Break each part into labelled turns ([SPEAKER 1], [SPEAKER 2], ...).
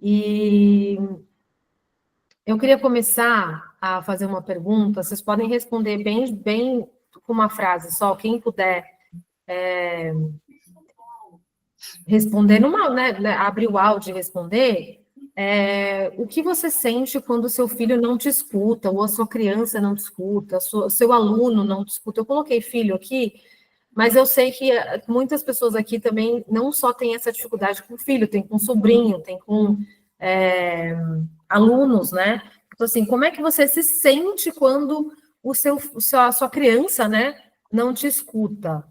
[SPEAKER 1] E eu queria começar a fazer uma pergunta, vocês podem responder bem com uma frase só, quem puder responder, abrir o áudio e responder, o que você sente quando o seu filho não te escuta, ou a sua criança não te escuta, o seu aluno não te escuta. Eu coloquei filho aqui, mas eu sei que muitas pessoas aqui também não só têm essa dificuldade com filho, tem com sobrinho, tem com alunos, né? Então, assim, como é que você se sente quando a sua criança, né, não te escuta?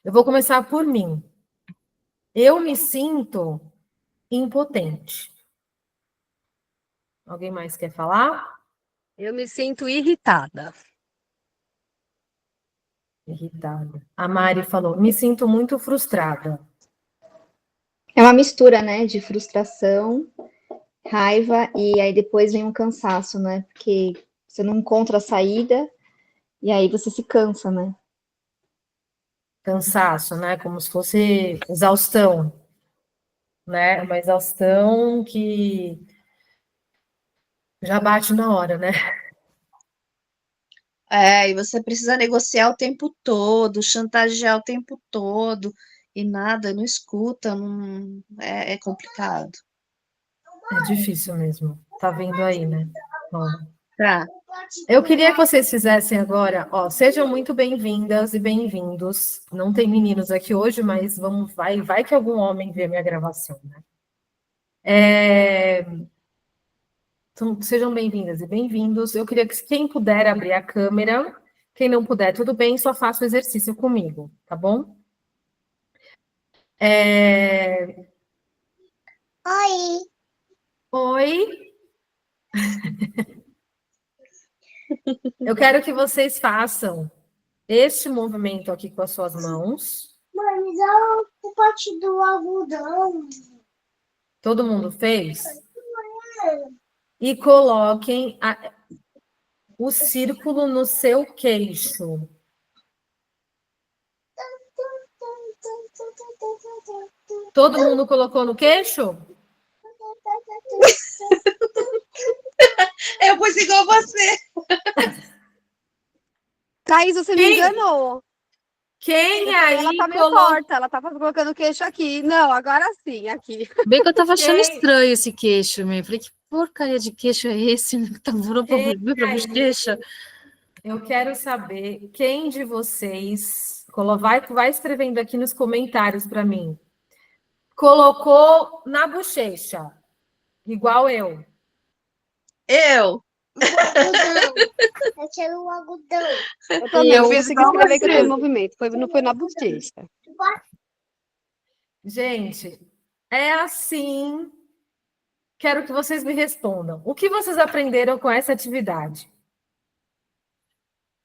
[SPEAKER 1] Eu vou começar por mim. Eu me sinto impotente. Alguém mais quer falar?
[SPEAKER 2] Eu me sinto irritada.
[SPEAKER 1] Irritada. A Mari falou: me sinto muito frustrada.
[SPEAKER 3] É uma mistura, né, de frustração, raiva e aí depois vem um cansaço, né? Porque você não encontra a saída e aí você se cansa, né?
[SPEAKER 1] Cansaço, né? Como se fosse exaustão, né? Uma exaustão que já bate na hora, né?
[SPEAKER 4] E você precisa negociar o tempo todo, chantagear o tempo todo, e nada, não escuta, não, é complicado.
[SPEAKER 1] É difícil mesmo. Tá vendo aí, né? Bom,
[SPEAKER 4] Tá.
[SPEAKER 1] eu queria que vocês fizessem agora, sejam muito bem-vindas e bem-vindos. Não tem meninos aqui hoje, mas vai que algum homem vê a minha gravação, né? Então, sejam bem-vindas e bem-vindos. Eu queria que quem puder abrir a câmera, quem não puder, tudo bem, só faça o exercício comigo, tá bom?
[SPEAKER 5] Oi!
[SPEAKER 1] Oi! Eu quero que vocês façam este movimento aqui com as suas mãos.
[SPEAKER 5] Mãe, me dá o pote do algodão.
[SPEAKER 1] Todo mundo fez? E coloquem o círculo no seu queixo. Todo mundo colocou no queixo?
[SPEAKER 4] Eu pus igual você.
[SPEAKER 2] Thaís, você me enganou.
[SPEAKER 1] Quem aí
[SPEAKER 2] Ela tá meio torta, ela tava colocando o queixo aqui. Não, agora sim, aqui.
[SPEAKER 6] Bem que eu tava achando estranho esse queixo, meu. Falei, que porcaria de queixo é esse? Né? Tá virando pra bochecha.
[SPEAKER 1] Eu quero saber quem de vocês vai escrevendo aqui nos comentários para mim. Colocou na bochecha, igual eu.
[SPEAKER 4] Eu.
[SPEAKER 5] Eu quero o algodão.
[SPEAKER 2] Eu também, eu
[SPEAKER 4] fiz
[SPEAKER 2] consegui
[SPEAKER 4] igual
[SPEAKER 2] escrever que eu
[SPEAKER 4] você.
[SPEAKER 2] tô em movimento. Não foi na bochecha.
[SPEAKER 1] Gente, é assim. Quero que vocês me respondam. O que vocês aprenderam com essa atividade?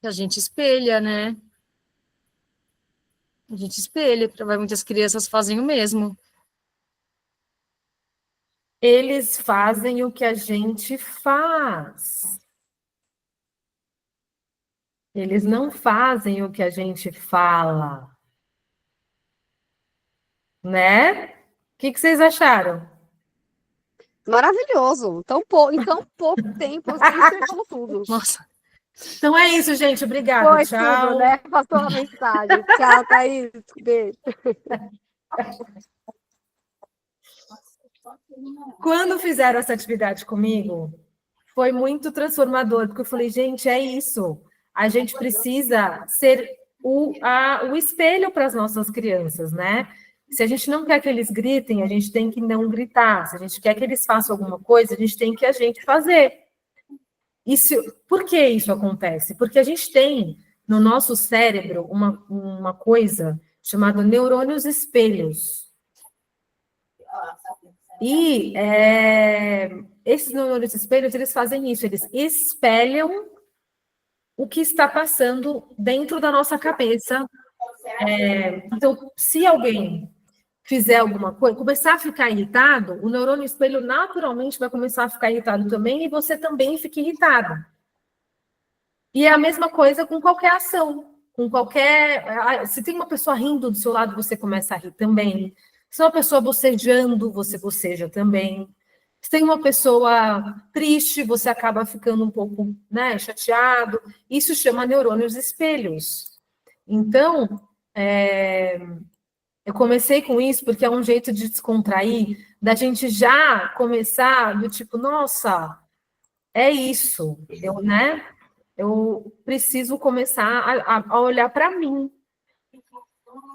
[SPEAKER 6] A gente espelha, né? A gente espelha. Muitas crianças fazem o mesmo.
[SPEAKER 1] Eles fazem o que a gente faz. Eles não fazem o que a gente fala. Né? O que vocês acharam?
[SPEAKER 2] Maravilhoso. Em tão pouco tempo, você acertou tudo.
[SPEAKER 6] Nossa.
[SPEAKER 1] Então é isso, gente. Obrigada.
[SPEAKER 2] Foi
[SPEAKER 1] Tchau.
[SPEAKER 2] tudo, né? Passou a mensagem. Tchau, Thaís. Beijo.
[SPEAKER 1] Quando fizeram essa atividade comigo, foi muito transformador, porque eu falei, gente, é isso. A gente precisa ser o espelho para as nossas crianças, né? Se a gente não quer que eles gritem, a gente tem que não gritar. Se a gente quer que eles façam alguma coisa, a gente tem que a gente fazer. Por que isso acontece? Porque a gente tem no nosso cérebro uma coisa chamada neurônios espelhos. E esses neurônios espelhos, eles fazem isso, eles espelham o que está passando dentro da nossa cabeça. Então, se alguém fizer alguma coisa, começar a ficar irritado, o neurônio espelho naturalmente vai começar a ficar irritado também, e você também fica irritado. E é a mesma coisa com qualquer ação, com qualquer... Se tem uma pessoa rindo do seu lado, você começa a rir também. Se é uma pessoa bocejando, você boceja também. Se tem uma pessoa triste, você acaba ficando um pouco, né, chateado. Isso chama neurônios espelhos. Então, eu comecei com isso porque é um jeito de descontrair, da gente já começar do tipo, nossa, é isso, eu preciso começar a olhar para mim.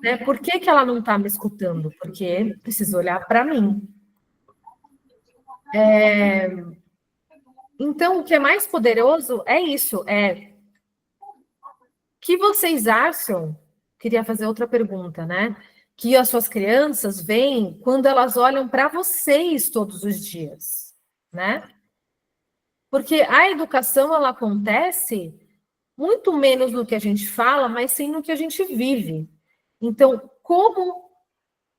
[SPEAKER 1] Né? Por que ela não está me escutando? Porque preciso olhar para mim. Então, o que é mais poderoso é isso, que vocês acham? Queria fazer outra pergunta, né? Que as suas crianças veem quando elas olham para vocês todos os dias, né? Porque a educação, ela acontece muito menos no que a gente fala, mas sim no que a gente vive. Então, como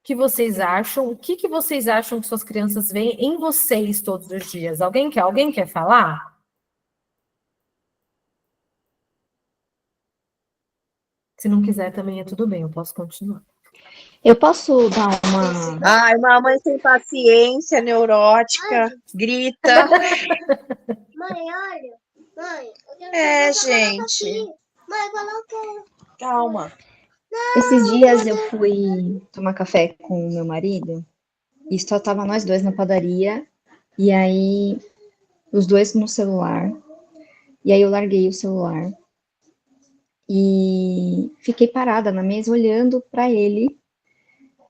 [SPEAKER 1] que vocês acham? O que vocês acham que suas crianças veem em vocês todos os dias? Alguém quer falar? Se não quiser, também é tudo bem, eu posso continuar.
[SPEAKER 3] Eu posso dar uma.
[SPEAKER 4] Ai, uma mãe sem paciência, neurótica, grita.
[SPEAKER 5] Mãe, olha. Mãe, eu quero
[SPEAKER 4] É,
[SPEAKER 5] colocar
[SPEAKER 4] gente.
[SPEAKER 5] aqui. Mãe, coloca.
[SPEAKER 4] Calma.
[SPEAKER 3] Esses dias eu fui tomar café com o meu marido e só tava nós dois na padaria. E aí, os dois no celular. E aí eu larguei o celular e fiquei parada na mesa olhando para ele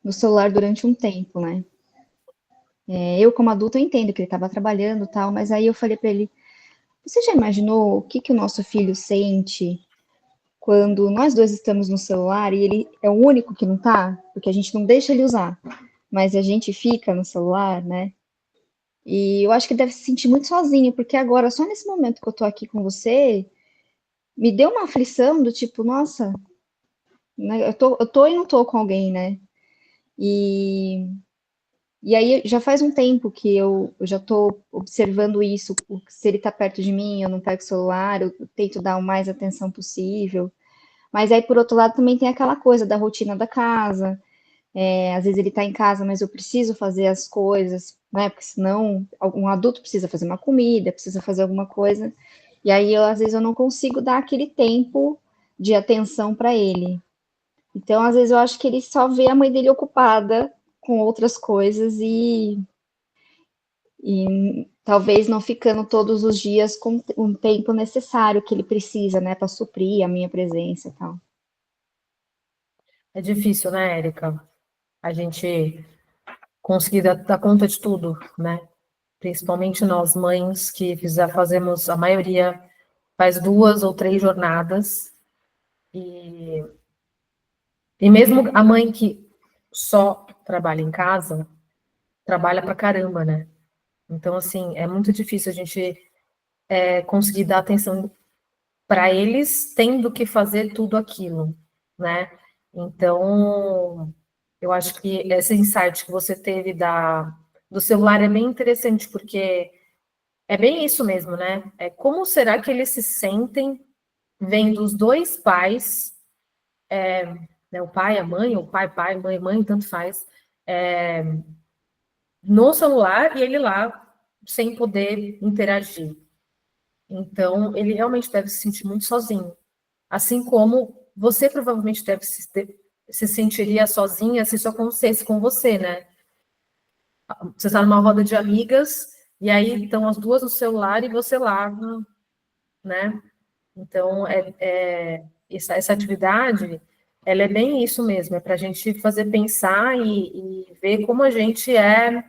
[SPEAKER 3] no celular durante um tempo, né? Eu, como adulta, eu entendo que ele estava trabalhando e tal, mas aí eu falei para ele: você já imaginou o que o nosso filho sente quando nós dois estamos no celular e ele é o único que não tá? Porque a gente não deixa ele usar, mas a gente fica no celular, né? E eu acho que ele deve se sentir muito sozinho, porque agora, só nesse momento que eu tô aqui com você, me deu uma aflição do tipo, nossa, né, eu tô e não tô com alguém, né? E aí já faz um tempo que eu já tô observando isso, se ele tá perto de mim, eu não pego o celular, eu tento dar o mais atenção possível. Mas aí, por outro lado, também tem aquela coisa da rotina da casa. Às vezes ele tá em casa, mas eu preciso fazer as coisas, né? Porque senão um adulto precisa fazer uma comida, precisa fazer alguma coisa. E aí, às vezes, eu não consigo dar aquele tempo de atenção para ele. Então, às vezes, eu acho que ele só vê a mãe dele ocupada com outras coisas e talvez não ficando todos os dias com o tempo necessário que ele precisa, né, para suprir a minha presença e tal.
[SPEAKER 1] É difícil, né, Érica? A gente conseguir dar conta de tudo, né? Principalmente nós, mães, que fazemos, a maioria faz 2 ou 3 jornadas, e mesmo a mãe que só trabalha em casa, trabalha pra caramba, né? Então, assim, é muito difícil a gente conseguir dar atenção para eles, tendo que fazer tudo aquilo, né? Então, eu acho que esse insight que você teve do celular é bem interessante, porque é bem isso mesmo, né? Como será que eles se sentem vendo os dois pais, né, o pai, a mãe, ou pai, mãe, mãe, tanto faz, no celular e ele lá sem poder interagir. Então, ele realmente deve se sentir muito sozinho. Assim como você provavelmente se sentiria sozinha se isso acontecesse com você, né? Você está numa roda de amigas e aí estão as duas no celular e você lá, né? Então, essa atividade, ela é bem isso mesmo, é para a gente fazer pensar e ver como a gente é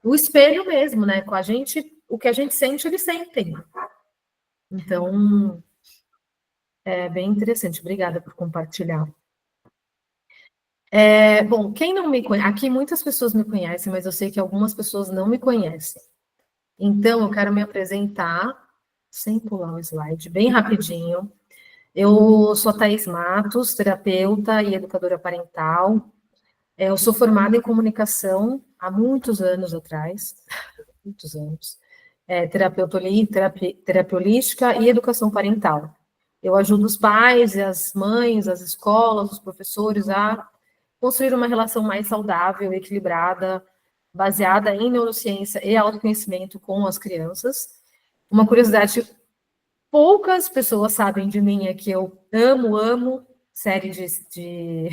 [SPEAKER 1] o espelho mesmo, né? Com a gente, o que a gente sente, eles sentem. Então, é bem interessante. Obrigada por compartilhar. Bom, quem não me conhece, aqui muitas pessoas me conhecem, mas eu sei que algumas pessoas não me conhecem. Então, eu quero me apresentar, sem pular o slide, bem rapidinho. Eu sou a Thaís Matos, terapeuta e educadora parental. Eu sou formada em comunicação há muitos anos atrás, muitos anos. Terapia holística e educação parental. Eu ajudo os pais e as mães, as escolas, os professores a construir uma relação mais saudável, equilibrada, baseada em neurociência e autoconhecimento com as crianças. Uma curiosidade, poucas pessoas sabem de mim é que eu amo série de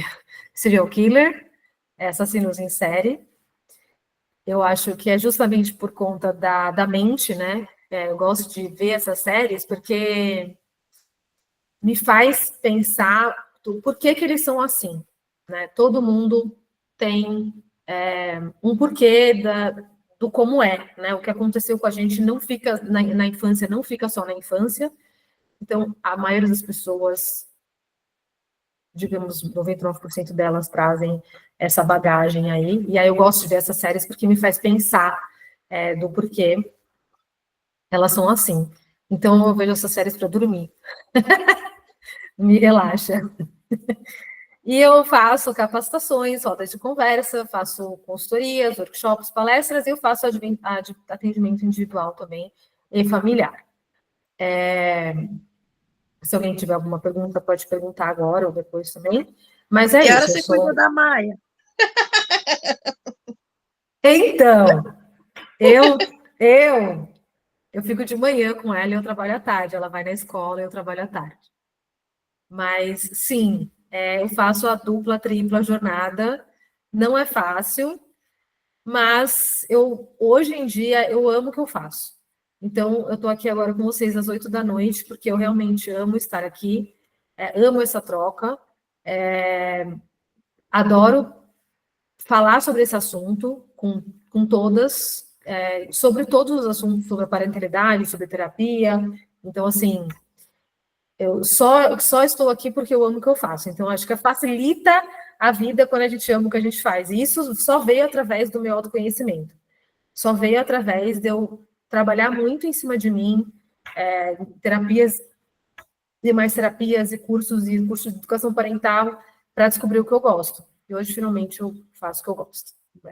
[SPEAKER 1] serial killer, assassinos em série. Eu acho que é justamente por conta da mente, né? Eu gosto de ver essas séries porque me faz pensar por que eles são assim, né? Todo mundo tem um porquê do como é, né? O que aconteceu com a gente não fica na infância, não fica só na infância. Então, a maioria das pessoas, digamos, 99% delas trazem essa bagagem aí. E aí eu gosto de ver essas séries porque me faz pensar do porquê elas são assim. Então, eu vejo essas séries para dormir. Me relaxa. E eu faço capacitações, rodas de conversa, faço consultorias, workshops, palestras, e eu faço atendimento individual também e familiar. Se alguém tiver alguma pergunta, pode perguntar agora ou depois também. Mas é
[SPEAKER 4] Que hora
[SPEAKER 1] isso.
[SPEAKER 4] você cuida da Maia?
[SPEAKER 1] Então, eu, eu fico de manhã com ela e eu trabalho à tarde. Ela vai na escola e eu trabalho à tarde. Mas, sim, eu faço a dupla, tripla jornada. Não é fácil, mas hoje em dia, eu amo o que eu faço. Então, eu estou aqui agora com vocês às 8 da noite, porque eu realmente amo estar aqui, amo essa troca, adoro falar sobre esse assunto com todas, sobre todos os assuntos, sobre a parentalidade, sobre terapia. Então, assim, eu só estou aqui porque eu amo o que eu faço. Então, acho que facilita a vida quando a gente ama o que a gente faz. E isso só veio através do meu autoconhecimento. Só veio através de eu trabalhar muito em cima de mim, terapias e mais terapias e cursos de educação parental para descobrir o que eu gosto. E hoje, finalmente, eu faço o que eu gosto.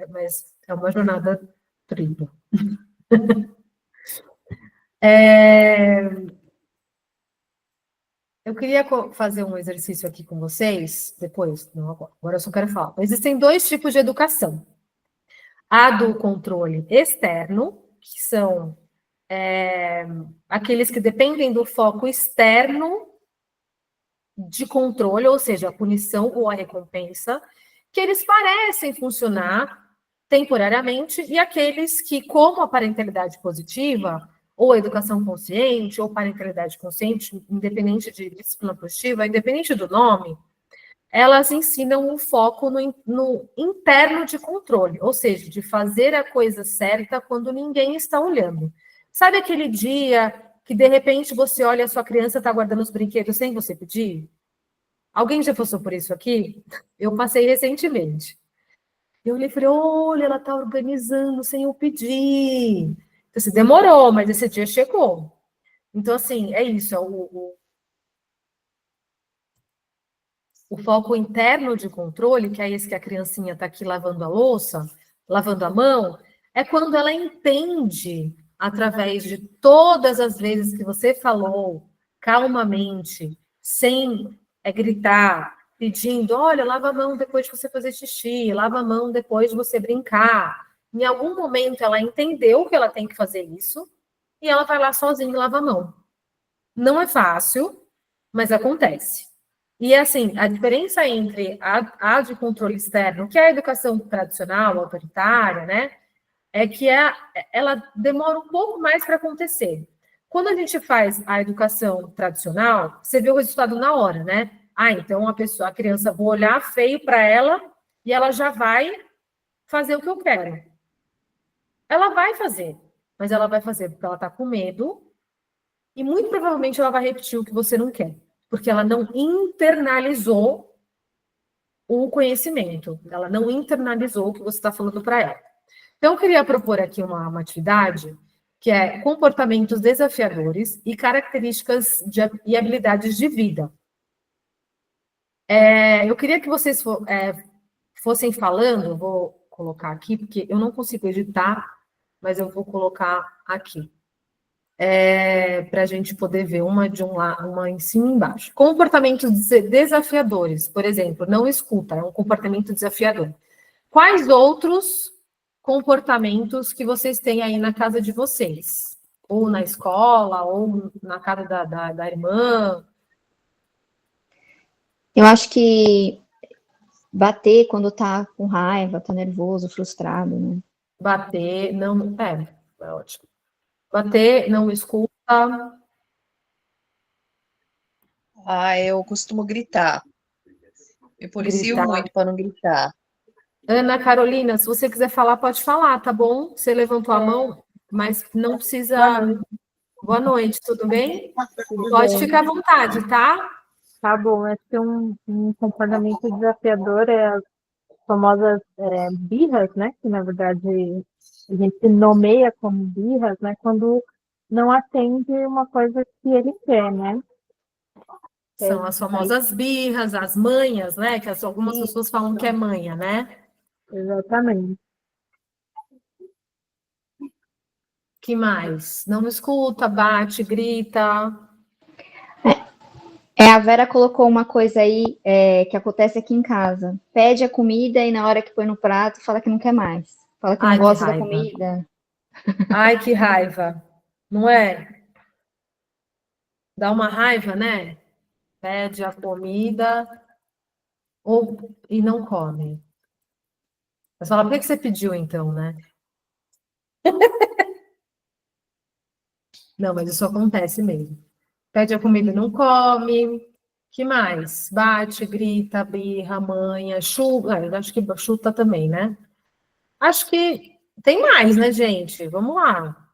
[SPEAKER 1] Mas é uma jornada tripla. Eu queria fazer um exercício aqui com vocês, depois, não agora, agora eu só quero falar. Existem dois tipos de educação. A do controle externo, que são aqueles que dependem do foco externo de controle, ou seja, a punição ou a recompensa, que eles parecem funcionar temporariamente, e aqueles que, como a parentalidade positiva, ou a educação consciente, ou parentalidade consciente, independente de disciplina positiva, independente do nome, elas ensinam o foco no interno de controle, ou seja, de fazer a coisa certa quando ninguém está olhando. Sabe aquele dia que, de repente, você olha a sua criança está guardando os brinquedos sem você pedir? Alguém já passou por isso aqui? Eu passei recentemente. Eu olhei e falei, olha, ela está organizando sem eu pedir. Então, assim, demorou, mas esse dia chegou. Então, assim, é isso, o foco interno de controle, que é esse que a criancinha está aqui lavando a louça, lavando a mão, é quando ela entende, através de todas as vezes que você falou, calmamente, sem gritar, pedindo, olha, lava a mão depois de você fazer xixi, lava a mão depois de você brincar. Em algum momento ela entendeu que ela tem que fazer isso, e ela vai lá sozinha e lava a mão. Não é fácil, mas acontece. E, assim, a diferença entre a de controle externo, que é a educação tradicional, autoritária, né, é que ela demora um pouco mais para acontecer. Quando a gente faz a educação tradicional, você vê o resultado na hora, né? Então a criança, vou olhar feio para ela e ela já vai fazer o que eu quero. Ela vai fazer, mas ela vai fazer porque ela está com medo e muito provavelmente ela vai repetir o que você não quer, porque ela não internalizou o conhecimento, ela não internalizou o que você está falando para ela. Então, eu queria propor aqui uma atividade que é comportamentos desafiadores e características e habilidades de vida. Eu queria que vocês fossem falando, vou colocar aqui, porque eu não consigo editar, mas eu vou colocar aqui. para a gente poder ver uma de um lado, uma em cima e embaixo. Comportamentos desafiadores, por exemplo, não escuta, é um comportamento desafiador. Quais outros comportamentos que vocês têm aí na casa de vocês? Ou na escola, ou na casa da irmã?
[SPEAKER 3] Eu acho que bater quando tá com raiva, tá nervoso, frustrado, né?
[SPEAKER 1] Bater, não. É ótimo. Bater, não escuta.
[SPEAKER 4] Eu costumo gritar. Eu policio
[SPEAKER 1] Gritar.
[SPEAKER 4] muito para não gritar.
[SPEAKER 1] Ana Carolina, se você quiser falar, pode falar, tá bom? Você levantou a mão, mas não precisa. Boa noite, tudo bem?
[SPEAKER 7] Tudo
[SPEAKER 1] Pode
[SPEAKER 7] bem.
[SPEAKER 1] ficar à vontade, tá?
[SPEAKER 7] Tá bom, acho que um comportamento desafiador é as famosas birras, né? Que na verdade a gente nomeia como birras, né? Quando não atende uma coisa que ele quer, né?
[SPEAKER 1] São as famosas birras, as manhas, né? Que algumas pessoas falam que é manha, né?
[SPEAKER 7] Exatamente.
[SPEAKER 1] Que mais? Não escuta, bate, grita.
[SPEAKER 3] A Vera colocou uma coisa aí que acontece aqui em casa. Pede a comida e na hora que põe no prato fala que não quer mais. Fala que não
[SPEAKER 1] Ai, que
[SPEAKER 3] gosta da
[SPEAKER 1] raiva.
[SPEAKER 3] comida.
[SPEAKER 1] Ai, que raiva. Não é? Dá uma raiva, né? Pede a comida e não come. Mas fala, por que você pediu então, né? Não, mas isso acontece mesmo. Pede a comida e não come. Que mais? Bate, grita, birra, manha, chuta. Eu acho que chuta também, né? Acho que tem mais, né, gente? Vamos lá.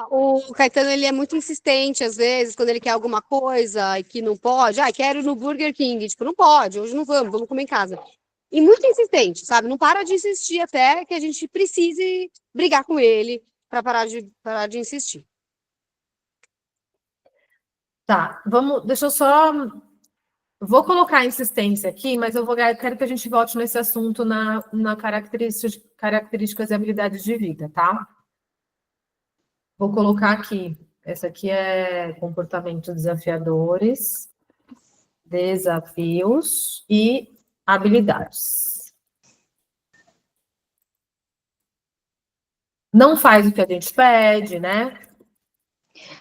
[SPEAKER 2] O Caetano, ele é muito insistente, às vezes, quando ele quer alguma coisa e que não pode. Ah, quero ir no Burger King. Tipo, não pode, hoje não vamos comer em casa. E muito insistente, sabe? Não para de insistir até que a gente precise brigar com ele para parar de insistir.
[SPEAKER 1] Tá, vamos. Deixa eu só. Vou colocar a insistência aqui, mas quero que a gente volte nesse assunto na características e habilidades de vida, tá? Vou colocar aqui. Essa aqui é comportamentos desafiadores, desafios e habilidades. Não faz o que a gente pede, né?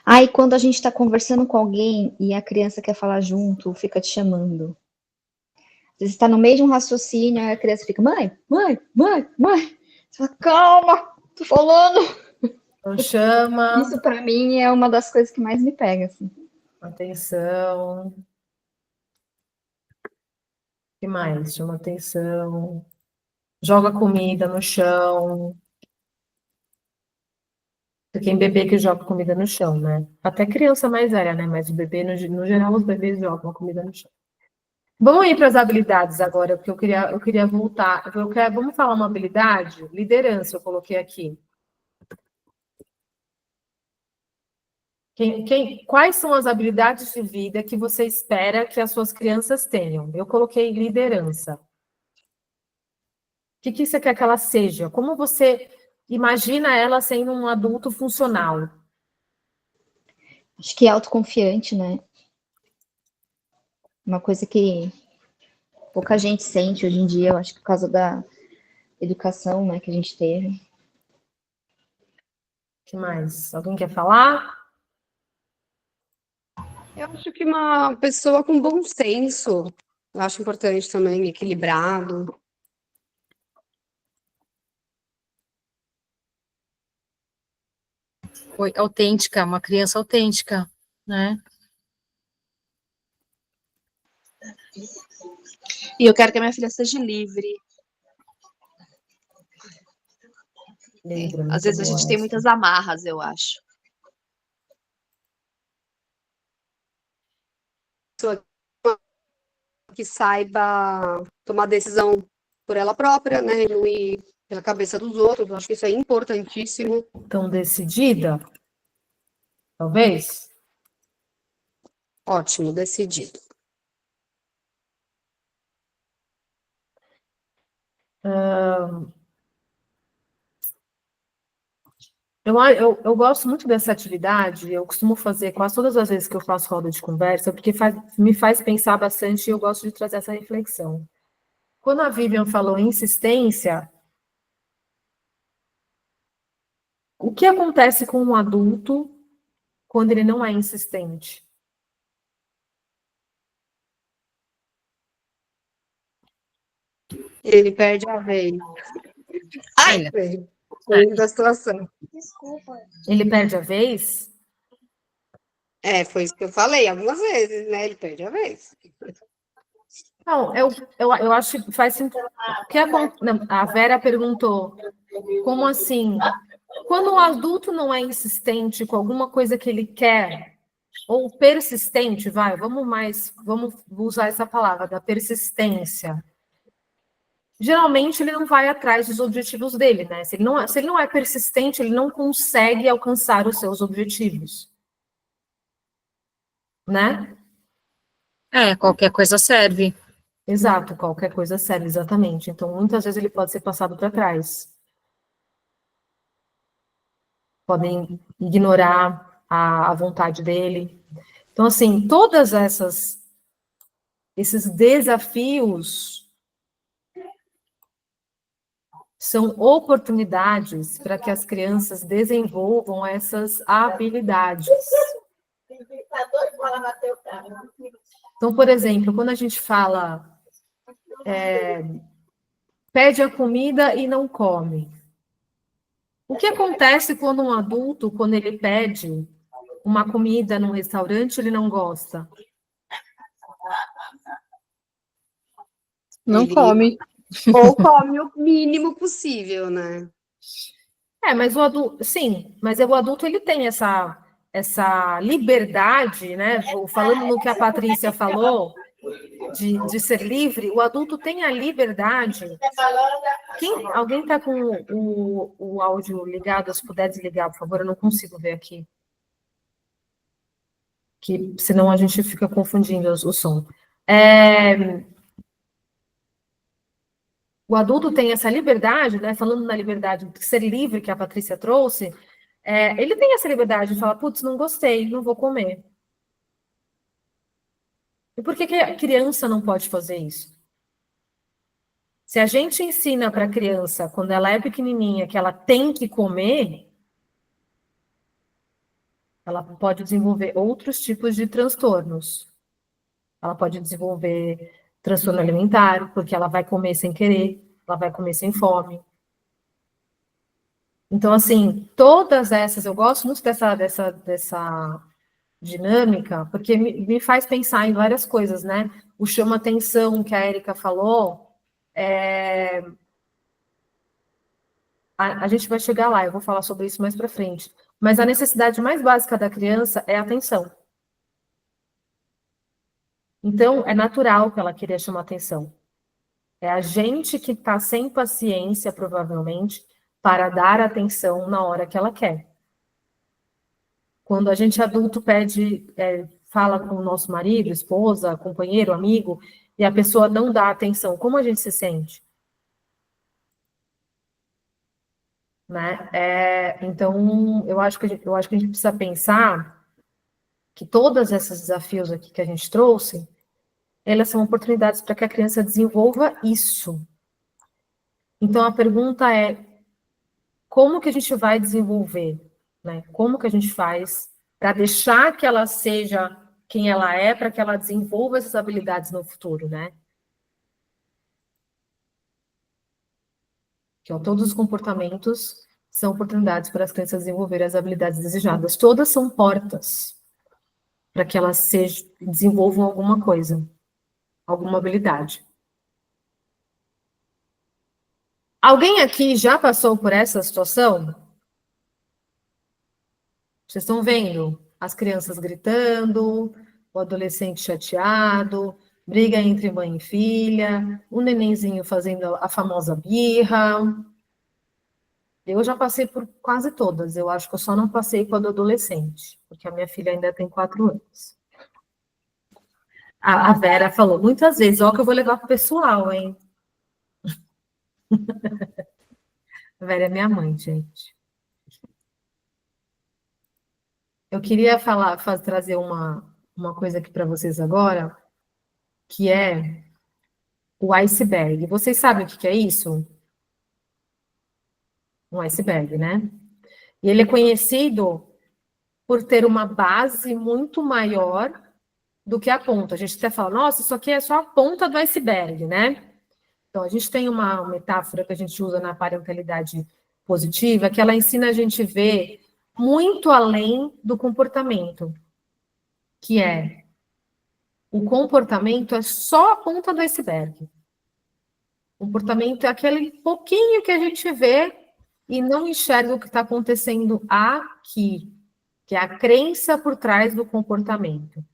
[SPEAKER 3] Aí quando a gente está conversando com alguém e a criança quer falar junto, fica te chamando. Às vezes está no meio de um raciocínio, aí a criança fica, mãe, mãe, mãe, mãe. Você fala, calma, tô falando.
[SPEAKER 1] Não chama
[SPEAKER 3] Isso para mim é uma das coisas que mais me pega, assim.
[SPEAKER 1] atenção. O que mais? Chama atenção. Joga comida no chão. Tem bebê que joga comida no chão, né? Até criança mais velha, né? Mas o bebê, no geral, os bebês jogam comida no chão. Vamos ir para as habilidades agora, porque eu queria voltar. Vamos falar uma habilidade? Liderança, eu coloquei aqui. Quais são as habilidades de vida que você espera que as suas crianças tenham? Eu coloquei liderança. O que você quer que ela seja? Como você imagina ela sendo um adulto funcional?
[SPEAKER 3] Acho que é autoconfiante, né? Uma coisa que pouca gente sente hoje em dia, eu acho que por causa da educação, né, que a gente teve.
[SPEAKER 1] O que mais? Alguém quer falar?
[SPEAKER 2] Eu acho que uma pessoa com bom senso, eu acho importante também, equilibrado.
[SPEAKER 6] Foi autêntica, uma criança autêntica, né?
[SPEAKER 4] E eu quero que a minha filha seja livre. Às vezes a gente tem muitas amarras, eu acho.
[SPEAKER 2] Que saiba tomar decisão por ela própria, né? E não ir pela cabeça dos outros. Eu acho que isso é importantíssimo.
[SPEAKER 1] Tão decidida? Talvez?
[SPEAKER 2] Ótimo, decidido.
[SPEAKER 1] Eu gosto muito dessa atividade, eu costumo fazer quase todas as vezes que eu faço roda de conversa, porque me faz pensar bastante e eu gosto de trazer essa reflexão. Quando a Vivian falou em insistência, o que acontece com um adulto quando ele não é insistente?
[SPEAKER 2] Ele perde a vez. Ai,
[SPEAKER 6] Olha,
[SPEAKER 2] foi da situação.
[SPEAKER 5] Desculpa.
[SPEAKER 1] Ele perde a vez?
[SPEAKER 2] Foi isso que eu falei algumas vezes, né? Ele perde a vez.
[SPEAKER 1] Não, eu acho que faz sentido. A Vera perguntou, como assim? Quando o adulto não é insistente com alguma coisa que ele quer, ou persistente, vamos usar essa palavra, da persistência. Geralmente ele não vai atrás dos objetivos dele, né? Se ele não é persistente, ele não consegue alcançar os seus objetivos. Né?
[SPEAKER 6] qualquer coisa serve.
[SPEAKER 1] Exato, qualquer coisa serve, exatamente. Então, muitas vezes ele pode ser passado para trás. Podem ignorar a vontade dele. Então, assim, esses desafios são oportunidades para que as crianças desenvolvam essas habilidades. Então, por exemplo, quando a gente fala pede a comida e não come. O que acontece quando um adulto, quando ele pede uma comida num restaurante, ele não gosta?
[SPEAKER 6] Não
[SPEAKER 2] Ele-
[SPEAKER 6] come.
[SPEAKER 2] Ou come o mínimo possível, né?
[SPEAKER 1] Mas o adulto, sim, mas o adulto ele tem essa liberdade, né? Falando no que a Patrícia falou, de ser livre, o adulto tem a liberdade. Alguém está com o áudio ligado, se puder desligar, por favor, eu não consigo ver aqui. Que senão a gente fica confundindo o som. O adulto tem essa liberdade, né? Falando na liberdade de ser livre que a Patrícia trouxe, ele tem essa liberdade de falar, putz, não gostei, não vou comer. E por que a criança não pode fazer isso? Se a gente ensina para a criança, quando ela é pequenininha, que ela tem que comer, ela pode desenvolver outros tipos de transtornos. Ela pode desenvolver transtorno alimentar, porque ela vai comer sem querer, ela vai comer sem fome. Então, assim, todas essas, eu gosto muito dessa dinâmica, porque me faz pensar em várias coisas, né? O chama atenção que a Érica falou, a gente vai chegar lá, eu vou falar sobre isso mais para frente. Mas a necessidade mais básica da criança é a atenção. Então, é natural que ela queira chamar atenção. É a gente que está sem paciência, provavelmente, para dar atenção na hora que ela quer. Quando a gente adulto fala com o nosso marido, esposa, companheiro, amigo, e a pessoa não dá atenção, como a gente se sente? Né? Então, eu acho que a gente precisa pensar que todos esses desafios aqui que a gente trouxe, elas são oportunidades para que a criança desenvolva isso. Então, a pergunta é, como que a gente vai desenvolver? Né? Como que a gente faz para deixar que ela seja quem ela é, para que ela desenvolva essas habilidades no futuro, né? Que todos os comportamentos são oportunidades para as crianças desenvolverem as habilidades desejadas. Todas são portas para que elas desenvolvam alguma coisa, alguma habilidade. Alguém aqui já passou por essa situação? Vocês estão vendo as crianças gritando, o adolescente chateado, briga entre mãe e filha, o nenenzinho fazendo a famosa birra. Eu já passei por quase todas. Eu acho que eu só não passei com a do adolescente, porque a minha filha ainda tem 4 anos. A Vera falou muitas vezes, ó, que eu vou levar pro pessoal, hein? A Vera é minha mãe, gente. eu queria trazer uma coisa aqui para vocês agora, que é o iceberg. Vocês sabem o que é isso? Um iceberg, né? E ele é conhecido por ter uma base muito maior do que a ponta. A gente até fala, nossa, isso aqui é só a ponta do iceberg, né? Então, a gente tem uma metáfora que a gente usa na parentalidade positiva, que ela ensina a gente a ver muito além do comportamento, que é o comportamento é só a ponta do iceberg. O comportamento é aquele pouquinho que a gente vê e não enxerga o que está acontecendo aqui, que é a crença por trás do comportamento.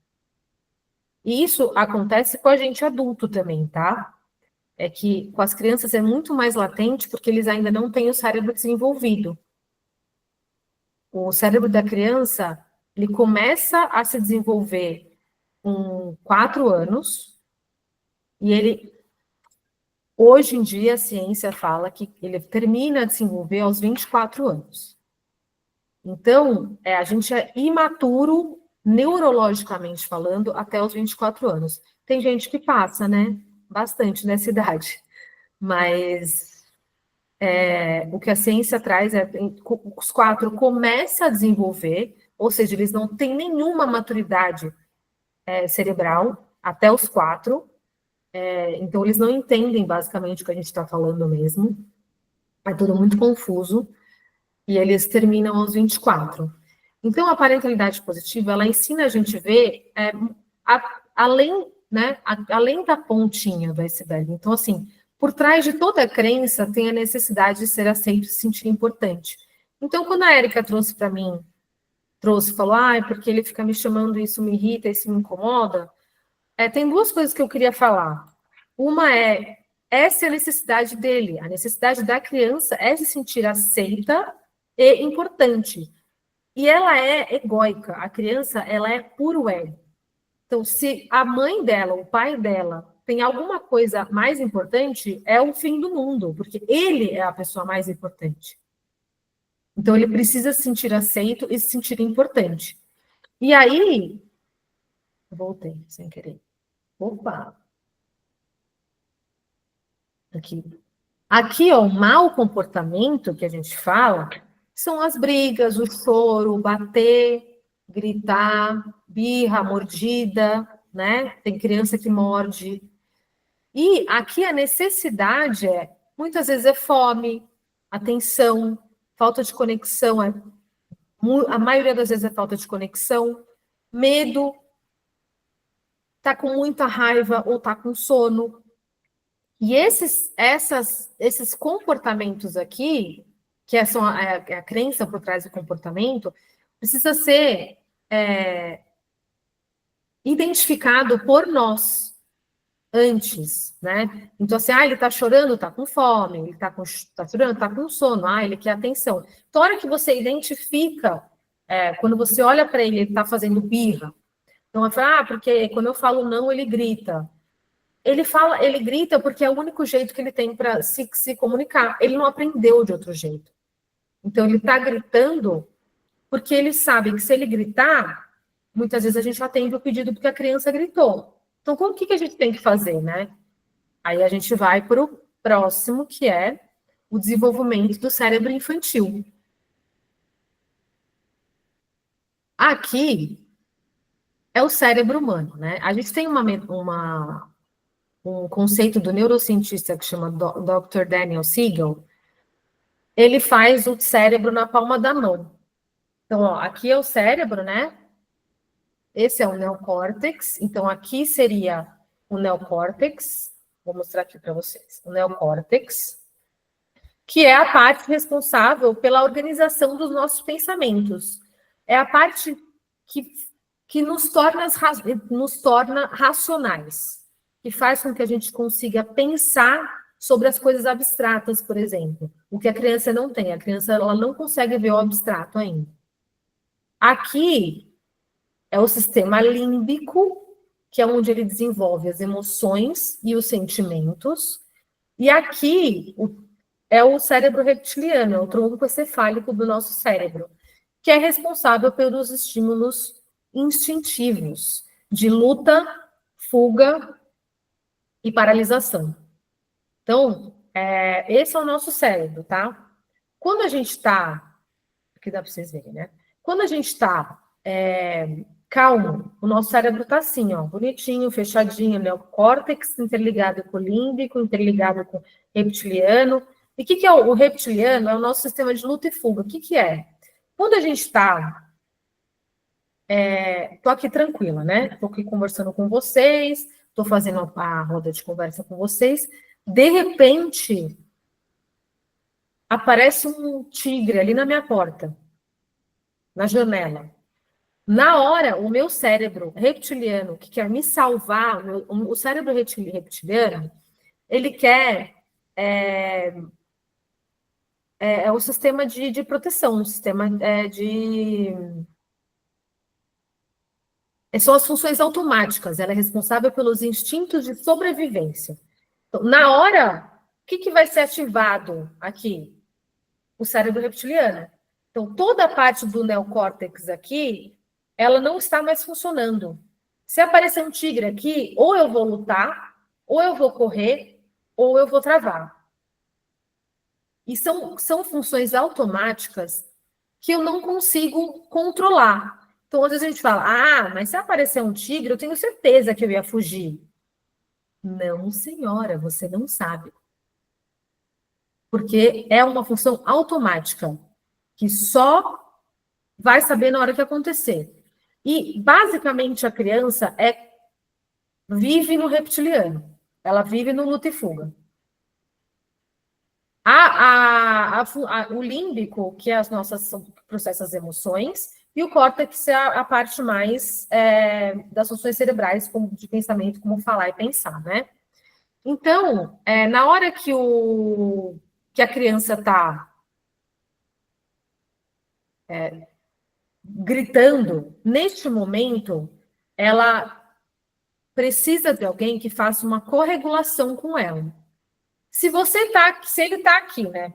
[SPEAKER 1] E isso acontece com a gente adulto também, tá? É que com as crianças é muito mais latente porque eles ainda não têm o cérebro desenvolvido. O cérebro da criança, ele começa a se desenvolver com 4 anos e ele, hoje em dia, a ciência fala que ele termina a desenvolver aos 24 anos. Então, a gente é imaturo, neurologicamente falando, até os 24 anos. Tem gente que passa, né? Bastante nessa idade. Mas o que a ciência traz é os 4 começam a desenvolver, ou seja, eles não têm nenhuma maturidade cerebral até os 4. Então, eles não entendem basicamente o que a gente está falando mesmo. É tudo muito confuso. E eles terminam aos 24. Então, a parentalidade positiva, ela ensina a gente a ver além, né, além da pontinha do iceberg. Então, assim, por trás de toda a crença tem a necessidade de ser aceito e se sentir importante. Então, quando a Érica trouxe para mim, falou, porque ele fica me chamando, isso me irrita, isso me incomoda, tem 2 coisas que eu queria falar. Uma essa é a necessidade dele, a necessidade da criança é se sentir aceita e importante. E ela é egóica, a criança, ela é puro ego. Então, se a mãe dela, o pai dela, tem alguma coisa mais importante, é o fim do mundo, porque ele é a pessoa mais importante. Então, ele precisa se sentir aceito e se sentir importante. E aí, voltei, sem querer. Opa! Aqui, ó, o mau comportamento que a gente fala são as brigas, o choro, bater, gritar, birra, mordida, né? Tem criança que morde. E aqui a necessidade muitas vezes é fome, atenção, falta de conexão, a maioria das vezes é falta de conexão, medo, tá com muita raiva ou tá com sono. E esses comportamentos aqui, que são a crença por trás do comportamento, precisa ser identificado por nós antes, né? Então, assim, ele tá chorando, tá com fome, ele tá chorando, tá com sono, ele quer atenção. Então, a hora que você identifica, quando você olha para ele tá fazendo birra, então, eu falo, porque quando eu falo não, ele grita. Ele grita porque é o único jeito que ele tem para se comunicar. Ele não aprendeu de outro jeito. Então, ele está gritando porque ele sabe que se ele gritar, muitas vezes a gente atende o pedido porque a criança gritou. Então, o que a gente tem que fazer, né? Aí a gente vai para o próximo, que é o desenvolvimento do cérebro infantil. Aqui é o cérebro humano, né? A gente tem um conceito do neurocientista que chama Dr. Daniel Siegel. Ele faz o cérebro na palma da mão. Então, ó, aqui é o cérebro, né? Esse é o neocórtex. Então, aqui seria o neocórtex. Vou mostrar aqui para vocês. O neocórtex, que é a parte responsável pela organização dos nossos pensamentos. É a parte que nos torna racionais, que faz com que a gente consiga pensar sobre as coisas abstratas, por exemplo. O que a criança não tem. A criança ela não consegue ver o abstrato ainda. Aqui é o sistema límbico, que é onde ele desenvolve as emoções e os sentimentos. E aqui é o cérebro reptiliano, é o tronco encefálico do nosso cérebro, que é responsável pelos estímulos instintivos de luta, fuga e paralisação. Então, esse é o nosso cérebro, tá? Quando a gente está... Aqui dá para vocês verem, né? Quando a gente está calmo, o nosso cérebro está assim, ó, bonitinho, fechadinho, neocórtex interligado com o límbico, interligado com o reptiliano. E o que é o reptiliano? É o nosso sistema de luta e fuga. O que é? Quando a gente está... Estou aqui tranquila, né? Estou aqui conversando com vocês, estou fazendo a roda de conversa com vocês. De repente, aparece um tigre ali na minha porta, na janela. Na hora, o meu cérebro reptiliano, que quer me salvar, o cérebro reptiliano, ele quer... É o sistema de proteção, o sistema são as funções automáticas, ela é responsável pelos instintos de sobrevivência. Então, na hora, o que vai ser ativado aqui? O cérebro reptiliano. Então, toda a parte do neocórtex aqui, ela não está mais funcionando. Se aparecer um tigre aqui, ou eu vou lutar, ou eu vou correr, ou eu vou travar. E são funções automáticas que eu não consigo controlar. Então, às vezes a gente fala, mas se aparecer um tigre, eu tenho certeza que eu ia fugir. Não, senhora, você não sabe. Porque é uma função automática, que só vai saber na hora que acontecer. E, basicamente, a criança vive no reptiliano. Ela vive no luta e fuga. O límbico, que é processa as emoções, e o córtex é a parte mais das funções cerebrais, de pensamento, como falar e pensar, né? Então, na hora que a criança está gritando, neste momento, ela precisa de alguém que faça uma corregulação com ela. Se ele está aqui, né,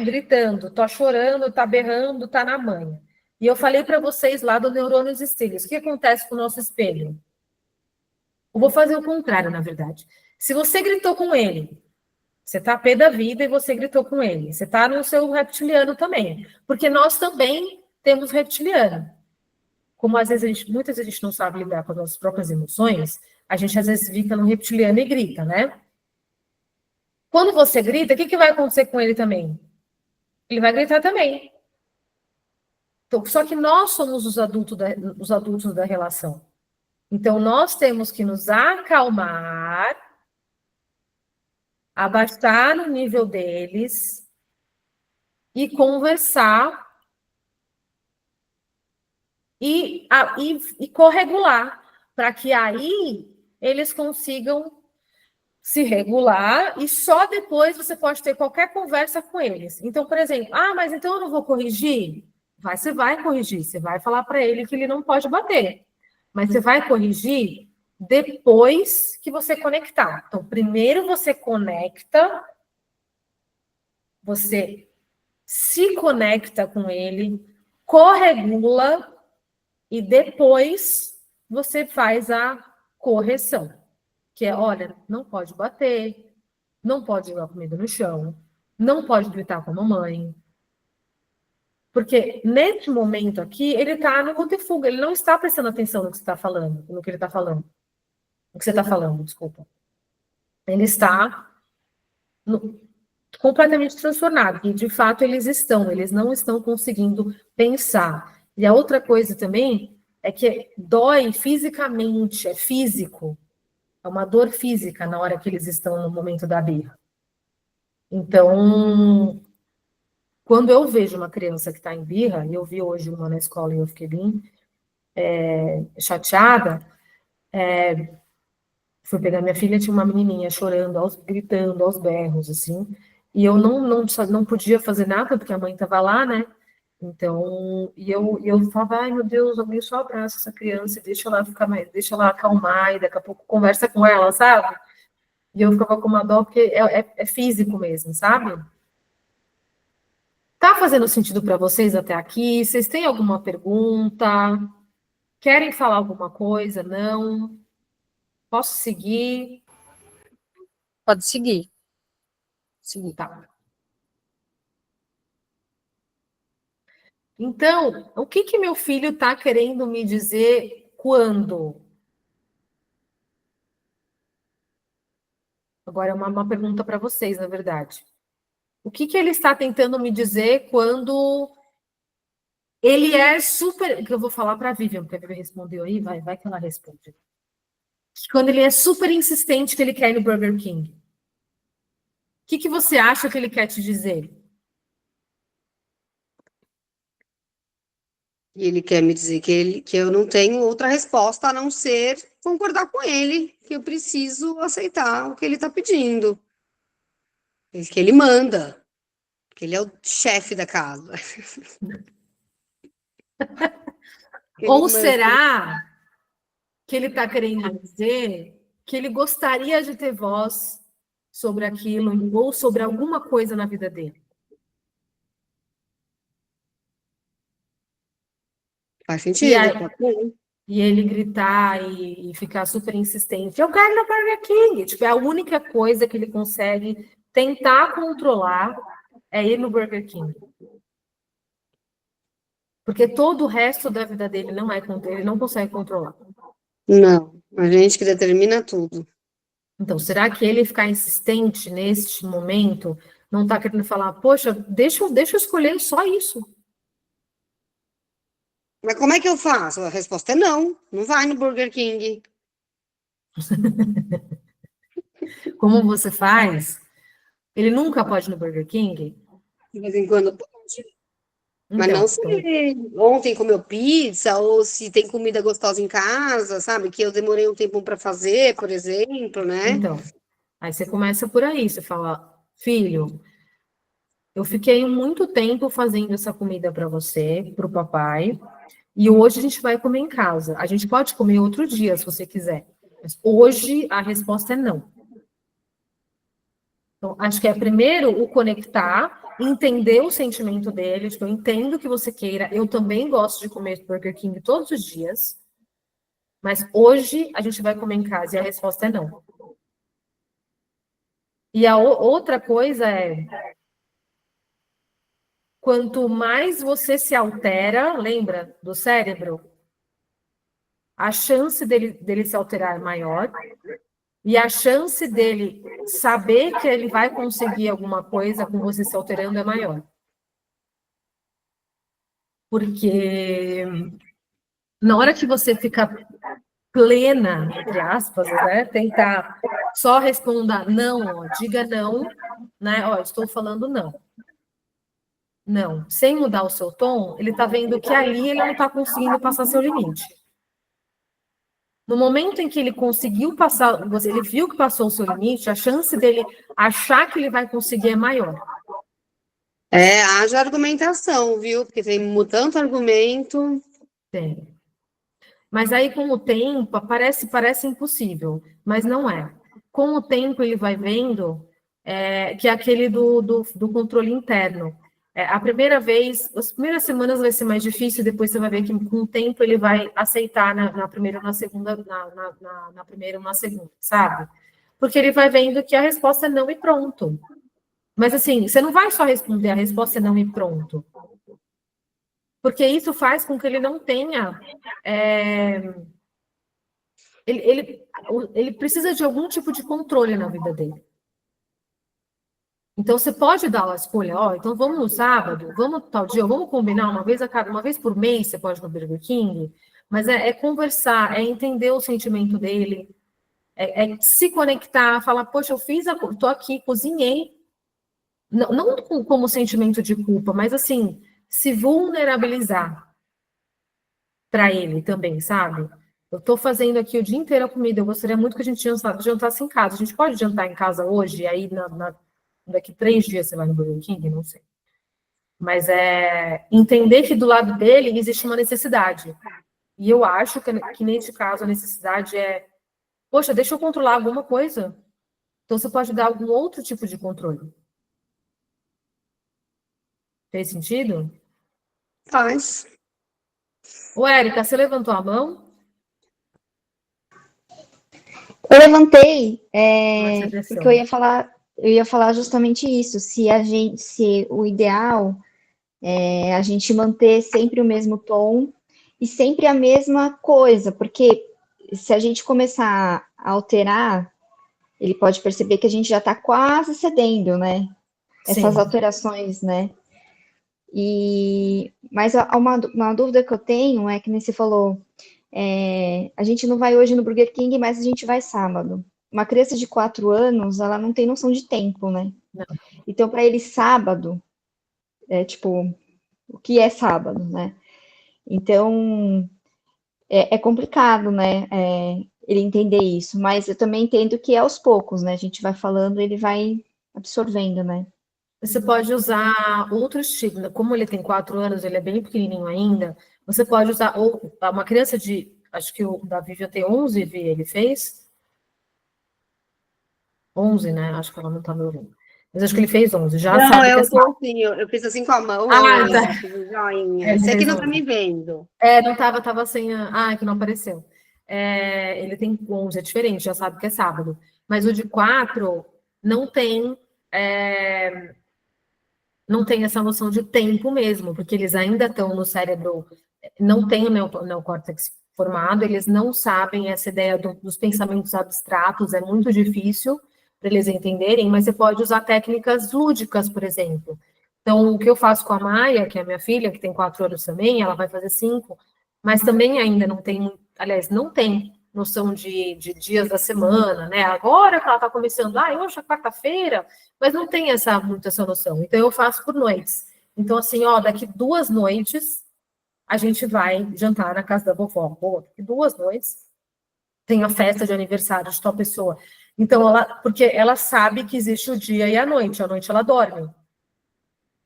[SPEAKER 1] gritando, tá chorando, tá berrando, tá na manha. E eu falei para vocês lá do neurônios espelhos. O que acontece com o nosso espelho? Eu vou fazer o contrário, na verdade. Se você gritou com ele, você está pé da vida e você gritou com ele. Você está no seu reptiliano também. Porque nós também temos reptiliano. Como às vezes muitas vezes a gente não sabe lidar com as nossas próprias emoções, a gente às vezes fica no reptiliano e grita, né? Quando você grita, o que vai acontecer com ele também? Ele vai gritar também. Então, só que nós somos os adultos da relação. Então, nós temos que nos acalmar, abaixar no nível deles e conversar e corregular, para que aí eles consigam se regular e só depois você pode ter qualquer conversa com eles. Então, por exemplo, mas então eu não vou corrigir? Você vai corrigir, você vai falar para ele que ele não pode bater. Mas você vai corrigir depois que você conectar. Então, primeiro você conecta, você se conecta com ele, corregula e depois você faz a correção. Que é, olha, não pode bater, não pode jogar comida no chão, não pode gritar com a mamãe. Porque nesse momento aqui, ele está no luta e fuga, ele não está prestando atenção no que você está falando, no que ele está falando. O que você está falando, desculpa. Ele está completamente transtornado, e de fato eles não estão conseguindo pensar. E a outra coisa também é que dói fisicamente, é físico. É uma dor física na hora que eles estão no momento da birra. Então, quando eu vejo uma criança que está em birra, e eu vi hoje uma na escola e eu fiquei bem chateada, fui pegar minha filha, tinha uma menininha chorando, gritando, aos berros, assim, e eu não podia fazer nada, porque a mãe estava lá, né? Então, eu falava, ai meu Deus, alguém só abraça essa criança, deixa ela acalmar, e daqui a pouco conversa com ela, sabe? E eu ficava com uma dó, porque é físico mesmo, sabe? Tá fazendo sentido para vocês até aqui? Vocês têm alguma pergunta? Querem falar alguma coisa? Não? Posso seguir?
[SPEAKER 6] Pode seguir.
[SPEAKER 1] Tá. Então, o que meu filho está querendo me dizer quando? Agora é uma pergunta para vocês, na verdade. O que ele está tentando me dizer quando ele é super... Que eu vou falar para a Vivian, porque a Vivian respondeu aí, vai que ela responde. Quando ele é super insistente que ele quer ir no Burger King. O que você acha que ele quer te dizer?
[SPEAKER 2] E ele quer me dizer que eu não tenho outra resposta a não ser concordar com ele, que eu preciso aceitar o que ele está pedindo. Que ele manda, que ele é o chefe da casa.
[SPEAKER 1] Ou será que ele está querendo dizer que ele gostaria de ter voz sobre aquilo ou sobre alguma coisa na vida dele?
[SPEAKER 2] Faz sentido.
[SPEAKER 1] E ele gritar e ficar super insistente. Eu quero no Burger King. Tipo, é a única coisa que ele consegue tentar controlar é ir no Burger King. Porque todo o resto da vida dele não é ele não consegue controlar.
[SPEAKER 2] Não, a gente que determina tudo.
[SPEAKER 1] Então, será que ele ficar insistente neste momento não está querendo falar, poxa, deixa eu escolher só isso?
[SPEAKER 2] Mas como é que eu faço? A resposta é não. Não vai no Burger King.
[SPEAKER 1] Como você faz? Ele nunca pode ir no Burger King?
[SPEAKER 2] De vez em quando pode. Mas
[SPEAKER 1] Então,
[SPEAKER 2] não se ontem comeu pizza ou se tem comida gostosa em casa, sabe? Que eu demorei um tempo para fazer, por exemplo, né?
[SPEAKER 1] então, aí você começa por aí, você fala, filho, eu fiquei muito tempo fazendo essa comida para você, para o papai, e hoje a gente vai comer em casa. A gente pode comer outro dia, se você quiser. Mas hoje a resposta é não. Então, acho que é primeiro o conectar, entender o sentimento dele. Tipo, eu entendo que você queira. Eu também gosto de comer Burger King todos os dias. Mas hoje a gente vai comer em casa e a resposta é não. E a outra coisa é, quanto mais você se altera, lembra do cérebro? A chance dele se alterar é maior. E a chance dele saber que ele vai conseguir alguma coisa com você se alterando é maior. Porque na hora que você fica plena, entre aspas, né, tentar só responder não, ó, diga não, né, ó, estou falando não. Não, sem mudar o seu tom, ele está vendo que ali ele não está conseguindo passar seu limite. No momento em que ele conseguiu passar, ele viu que passou o seu limite, a chance dele achar que ele vai conseguir é maior.
[SPEAKER 2] Haja argumentação, viu? Porque tem tanto argumento.
[SPEAKER 1] Tem. Mas aí, com o tempo, parece impossível, mas não é. Com o tempo, ele vai vendo que é aquele do controle interno. A primeira vez, as primeiras semanas vai ser mais difícil, depois você vai ver que com o tempo ele vai aceitar na primeira ou na segunda, na primeira ou na segunda, sabe? Porque ele vai vendo que a resposta é não e pronto. Mas assim, você não vai só responder a resposta é não e pronto. Porque isso faz com que ele não tenha... Ele precisa de algum tipo de controle na vida dele. Então, você pode dar a escolha, ó, então vamos no sábado, vamos tal dia, vamos combinar uma vez por mês, você pode ir no Burger King, mas é conversar, é entender o sentimento dele, é se conectar, falar, poxa, tô aqui, cozinhei, não como sentimento de culpa, mas assim, se vulnerabilizar para ele também, sabe? Eu tô fazendo aqui o dia inteiro a comida, eu gostaria muito que a gente jantasse em casa. A gente pode jantar em casa hoje, e aí daqui 3 dias você vai no Burger King? Não sei. Mas entender que do lado dele existe uma necessidade. E eu acho que nesse caso a necessidade é, poxa, deixa eu controlar alguma coisa. Então você pode dar algum outro tipo de controle. Fez sentido?
[SPEAKER 2] Faz.
[SPEAKER 1] Ô, Érica, você levantou a mão?
[SPEAKER 3] Eu levantei,
[SPEAKER 1] Você
[SPEAKER 3] porque eu
[SPEAKER 1] desceu.
[SPEAKER 3] ia falar justamente isso, se o ideal é a gente manter sempre o mesmo tom e sempre a mesma coisa, porque se a gente começar a alterar, ele pode perceber que a gente já está quase cedendo, né? Essas
[SPEAKER 1] Sim.
[SPEAKER 3] alterações, né? Mas uma dúvida que eu tenho é que nem você falou, a gente não vai hoje no Burger King, mas a gente vai sábado. Uma criança de 4 anos, ela não tem noção de tempo, né?
[SPEAKER 1] Não.
[SPEAKER 3] Então, para ele, sábado é tipo, o que é sábado, né? Então, é complicado, né? Ele entender isso, mas eu também entendo que é aos poucos, né? A gente vai falando, ele vai absorvendo, né?
[SPEAKER 1] Você pode usar outros tipos, né? Como ele tem 4 anos, ele é bem pequenininho ainda, você pode usar, ou uma criança de, acho que o da Vivian tem 11, ele fez 11, né? Acho que ela não tá me ouvindo. Mas acho que ele fez 11, já
[SPEAKER 2] Não,
[SPEAKER 1] sabe que é
[SPEAKER 2] eu tô
[SPEAKER 1] sábado.
[SPEAKER 2] assim, eu fiz assim com a mão, é
[SPEAKER 1] Ah,
[SPEAKER 2] 11,
[SPEAKER 1] tá.
[SPEAKER 2] fiz o joinha.
[SPEAKER 1] Ele
[SPEAKER 2] Você que
[SPEAKER 1] fez
[SPEAKER 2] não tá
[SPEAKER 1] 11.
[SPEAKER 2] me vendo.
[SPEAKER 1] Não tava sem que não apareceu. Ele tem 11, é diferente, já sabe que é sábado. Mas o de 4 não tem, não tem essa noção de tempo mesmo, porque eles ainda estão no cérebro, não tem o neocórtex formado, eles não sabem essa ideia dos pensamentos abstratos, é muito difícil para eles entenderem, mas você pode usar técnicas lúdicas, por exemplo. Então, o que eu faço com a Maia, que é a minha filha, que tem 4 anos também, ela vai fazer 5, mas também ainda não tem, aliás, não tem noção de dias da semana, né? Agora que ela está começando, hoje é quarta-feira, mas não tem muito essa noção. Então, eu faço por noites. Então, assim, daqui 2 noites, a gente vai jantar na casa da vovó. Pô, daqui 2 noites tem a festa de aniversário de tal pessoa. Então, porque ela sabe que existe o dia e a noite ela dorme.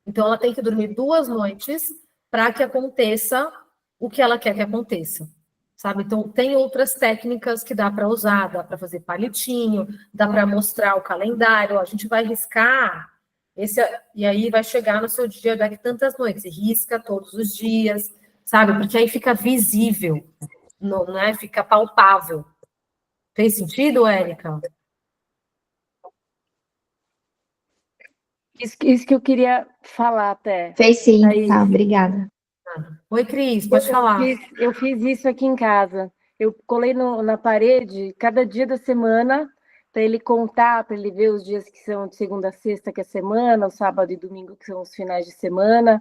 [SPEAKER 1] Então, ela tem que dormir 2 noites para que aconteça o que ela quer que aconteça. Sabe? Então, tem outras técnicas que dá para usar, dá para fazer palitinho, dá para mostrar o calendário, a gente vai riscar e aí vai chegar no seu dia daqui tantas noites, e risca todos os dias, sabe? Porque aí fica visível, não é? Fica palpável. Fez sentido, Érica?
[SPEAKER 7] Isso que eu queria falar até.
[SPEAKER 3] Fez sim,
[SPEAKER 7] Thaís.
[SPEAKER 3] tá, obrigada.
[SPEAKER 1] Oi, Cris, pode falar.
[SPEAKER 7] Eu fiz isso aqui em casa. Eu colei na parede cada dia da semana para ele contar, para ele ver os dias que são de segunda a sexta, que é semana, o sábado e domingo, que são os finais de semana.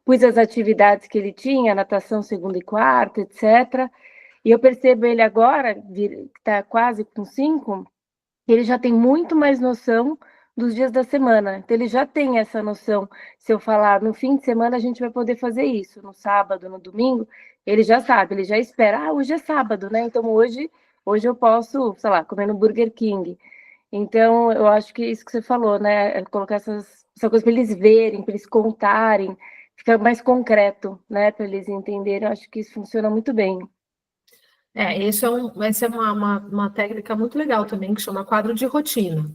[SPEAKER 7] Pus as atividades que ele tinha, natação segunda e quarta, etc. E eu percebo ele agora, que está quase com 5, ele já tem muito mais noção dos dias da semana. Então, ele já tem essa noção. Se eu falar no fim de semana, a gente vai poder fazer isso, no sábado, no domingo, ele já sabe, ele já espera, hoje é sábado, né? Então, hoje eu posso, sei lá, comer no Burger King. Então, eu acho que isso que você falou, né? É colocar essa coisa para eles verem, para eles contarem, fica mais concreto, né? Para eles entenderem. Eu acho que isso funciona muito bem.
[SPEAKER 1] Essa é uma técnica muito legal também, que chama quadro de rotina,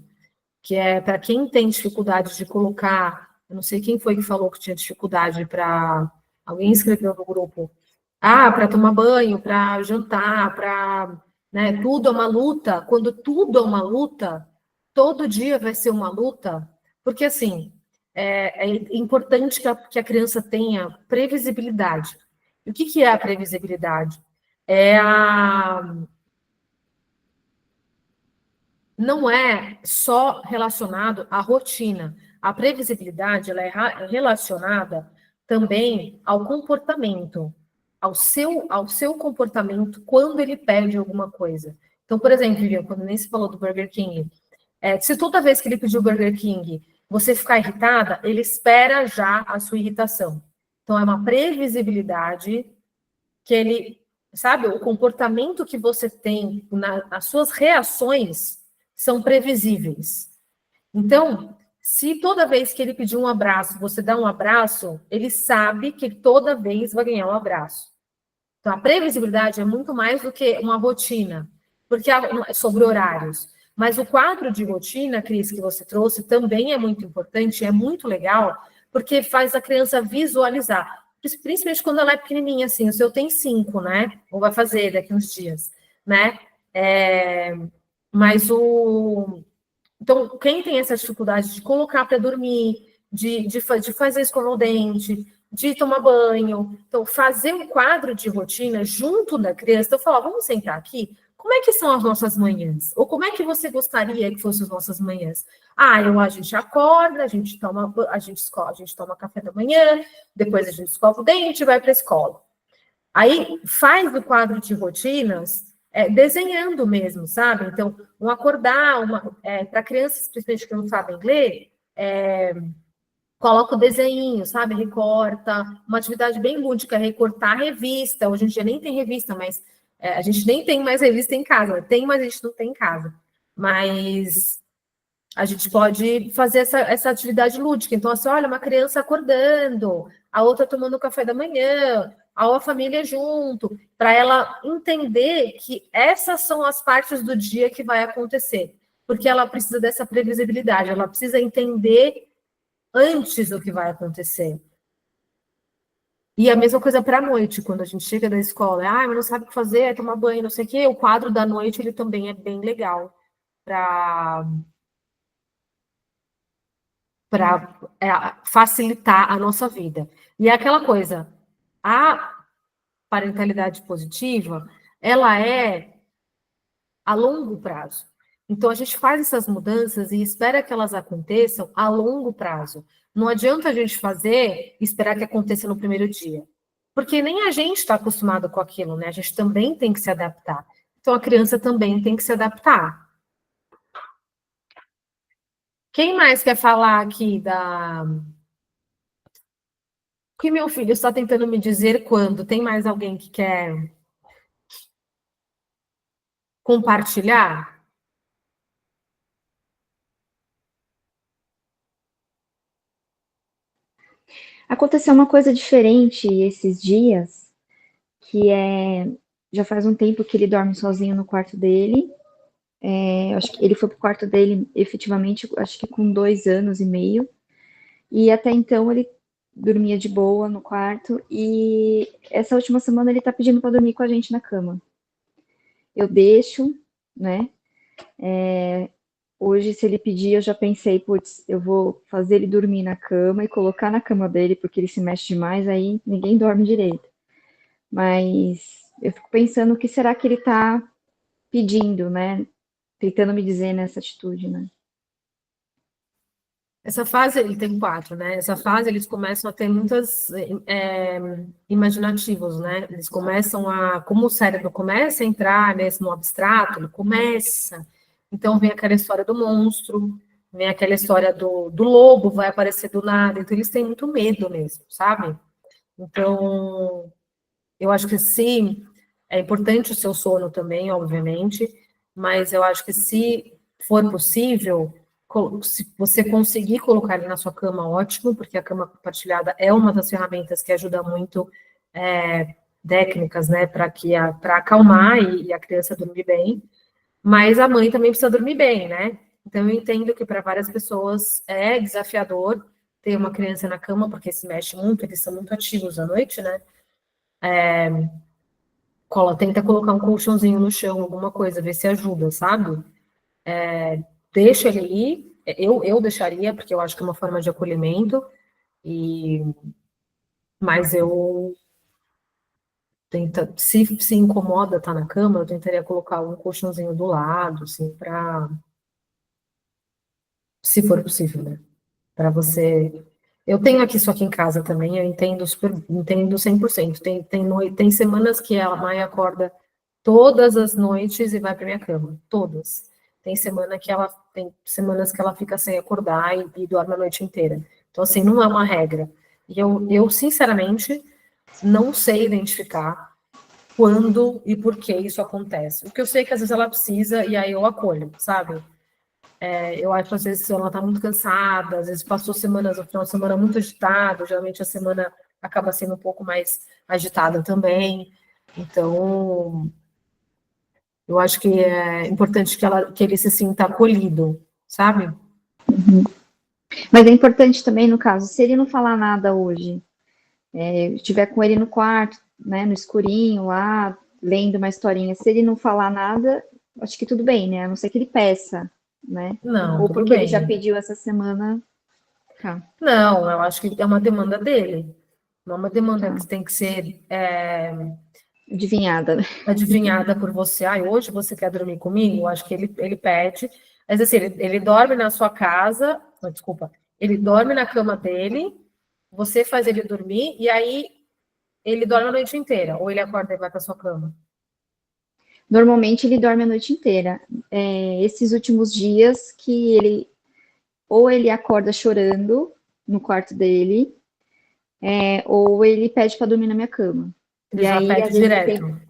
[SPEAKER 1] que é para quem tem dificuldade de colocar, eu não sei quem foi que falou que tinha dificuldade para, alguém escreveu no grupo, para tomar banho, para jantar, para, né, tudo é uma luta, quando tudo é uma luta, todo dia vai ser uma luta, porque assim, é importante que a criança tenha previsibilidade. E o que é a previsibilidade? Não é só relacionado à rotina. A previsibilidade ela é relacionada também ao comportamento, ao seu comportamento quando ele pede alguma coisa. Então, por exemplo, Vivian, quando nem se falou do Burger King, se toda vez que ele pediu Burger King você ficar irritada, ele espera já a sua irritação. Então, é uma previsibilidade que ele, sabe, o comportamento que você tem, as suas reações são previsíveis. Então, se toda vez que ele pedir um abraço, você dá um abraço, ele sabe que toda vez vai ganhar um abraço. Então, a previsibilidade é muito mais do que uma rotina, porque sobre horários. Mas o quadro de rotina, Cris, que você trouxe, também é muito importante, é muito legal, porque faz a criança visualizar, principalmente quando ela é pequenininha, assim, o seu tem 5, né? Ou vai fazer daqui uns dias, né? Mas então, quem tem essa dificuldade de colocar para dormir, de fazer escovar o dente, de tomar banho, então, fazer um quadro de rotina junto da criança, então, falar, vamos sentar aqui, como é que são as nossas manhãs? Ou como é que você gostaria que fossem as nossas manhãs? A gente acorda, a gente toma café da manhã, depois a gente escova o dente e vai para a escola. Aí faz o quadro de rotinas desenhando mesmo, sabe? Então, acordar, para crianças, principalmente que não sabem ler, coloca o desenho, sabe? Recorta, uma atividade bem lúdica, recortar a revista. Hoje em dia nem tem revista, mas a gente nem tem mais revista em casa. Tem, mas a gente não tem em casa. Mas a gente pode fazer essa atividade lúdica. Então, assim, olha, uma criança acordando, a outra tomando café da manhã, a família junto, para ela entender que essas são as partes do dia que vai acontecer. Porque ela precisa dessa previsibilidade, ela precisa entender antes do que vai acontecer. E a mesma coisa para a noite, quando a gente chega da escola, mas não sabe o que fazer, tomar banho, não sei o quê, o quadro da noite, ele também é bem legal para facilitar a nossa vida. E é aquela coisa, a parentalidade positiva, ela é a longo prazo. Então, a gente faz essas mudanças e espera que elas aconteçam a longo prazo. Não adianta a gente fazer e esperar que aconteça no primeiro dia. Porque nem a gente está acostumado com aquilo, né? A gente também tem que se adaptar. Então, a criança também tem que se adaptar. Quem mais quer falar aqui o que meu filho está tentando me dizer quando? Tem mais alguém que quer compartilhar?
[SPEAKER 3] Aconteceu uma coisa diferente esses dias, que já faz um tempo que ele dorme sozinho no quarto dele. Acho que ele foi pro quarto dele efetivamente, acho que com 2 anos e meio. E até então ele dormia de boa no quarto. E essa última semana ele tá pedindo para dormir com a gente na cama. Eu deixo, né? Hoje, se ele pedir, eu já pensei, putz, eu vou fazer ele dormir na cama e colocar na cama dele, porque ele se mexe demais, aí ninguém dorme direito. Mas eu fico pensando o que será que ele tá pedindo, né? Tentando me dizer nessa atitude, né?
[SPEAKER 1] Essa fase, ele tem 4, né? Essa fase, eles começam a ter muitas imaginativos, né? Eles começam como o cérebro começa a entrar nesse no abstrato, ele começa. Então, vem aquela história do monstro, vem aquela história do lobo, vai aparecer do nada. Então, eles têm muito medo mesmo, sabe? Então, eu acho que sim, é importante o seu sono também, obviamente, mas eu acho que se for possível, se você conseguir colocar ele na sua cama, ótimo, porque a cama compartilhada é uma das ferramentas que ajuda muito, técnicas, né, para acalmar e a criança dormir bem, mas a mãe também precisa dormir bem, né? Então, eu entendo que para várias pessoas é desafiador ter uma criança na cama, porque se mexe muito, eles são muito ativos à noite, né? Tenta colocar um colchãozinho no chão, alguma coisa, ver se ajuda, sabe? Deixa ele ir, eu deixaria, porque eu acho que é uma forma de acolhimento, mas eu se incomoda estar na cama, eu tentaria colocar um colchãozinho do lado, assim, se for possível, né? Para você. Eu tenho isso aqui em casa também, eu entendo 100%. Tem semanas que a Maia acorda todas as noites e vai para minha cama, todas. Tem semanas que ela fica sem acordar e dorme a noite inteira. Então, assim, não é uma regra. E eu sinceramente, não sei identificar quando e por que isso acontece. O que eu sei é que às vezes ela precisa e aí eu acolho, sabe? Eu acho que às vezes ela está muito cansada, às vezes passou semanas, o final de semana muito agitado, geralmente a semana acaba sendo um pouco mais agitada também. Então, eu acho que é importante que ele se sinta acolhido, sabe?
[SPEAKER 3] Mas é importante também, no caso, se ele não falar nada hoje, estiver com ele no quarto, né, no escurinho lá, lendo uma historinha, se ele não falar nada, acho que tudo bem, né? A não ser que ele peça, né?
[SPEAKER 1] Não,
[SPEAKER 3] Ou
[SPEAKER 1] tudo
[SPEAKER 3] porque ele já
[SPEAKER 1] bem.
[SPEAKER 3] pediu essa semana. Tá,
[SPEAKER 1] Não, eu acho que é uma demanda dele. Não é uma demanda
[SPEAKER 3] tá.
[SPEAKER 1] que tem que ser
[SPEAKER 3] Adivinhada, né?
[SPEAKER 1] adivinhada por você. Ah, hoje você quer dormir comigo? Eu acho que ele pede. Mas assim, ele dorme na sua casa. Não, desculpa. Ele dorme na cama dele, você faz ele dormir, e aí ele dorme a noite inteira. Ou ele acorda e vai para sua cama.
[SPEAKER 3] Normalmente ele dorme a noite inteira. Esses últimos dias que ou ele acorda chorando no quarto dele, ou ele pede para dormir na minha cama.
[SPEAKER 1] Ele
[SPEAKER 3] E
[SPEAKER 1] já
[SPEAKER 3] aí,
[SPEAKER 1] pede
[SPEAKER 3] às vezes,
[SPEAKER 1] direto.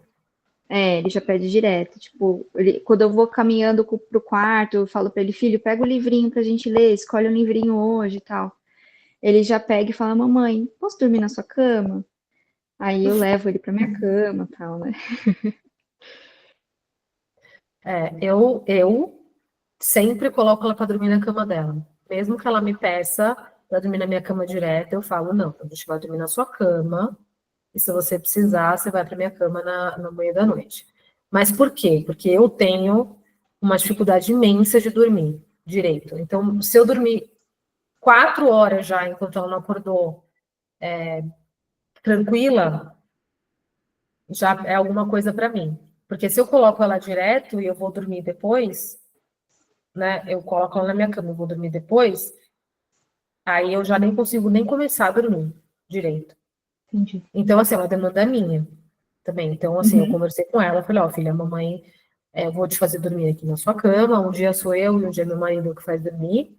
[SPEAKER 3] ele já pede direto. Tipo, quando eu vou caminhando pro quarto, eu falo para ele, filho, pega o livrinho pra gente ler, escolhe um livrinho hoje e tal. Ele já pega e fala, mamãe, posso dormir na sua cama? Aí eu levo ele pra minha cama e tal, né?
[SPEAKER 1] Eu sempre coloco ela para dormir na cama dela. Mesmo que ela me peça para dormir na minha cama direto, eu falo, não, a gente vai dormir na sua cama, e se você precisar, você vai para minha cama no meio da noite. Mas por quê? Porque eu tenho uma dificuldade imensa de dormir direito. Então, se eu dormir 4 horas já, enquanto ela não acordou, tranquila, já é alguma coisa para mim. Porque se eu coloco ela direto e eu vou dormir depois, né? Eu coloco ela na minha cama e vou dormir depois, aí eu já nem consigo nem começar a dormir direito.
[SPEAKER 3] Entendi.
[SPEAKER 1] Então, assim, é uma demanda minha também. Então, assim, eu conversei com ela, falei, ó, filha, a mamãe, eu vou te fazer dormir aqui na sua cama, um dia sou eu e um dia meu marido que faz dormir.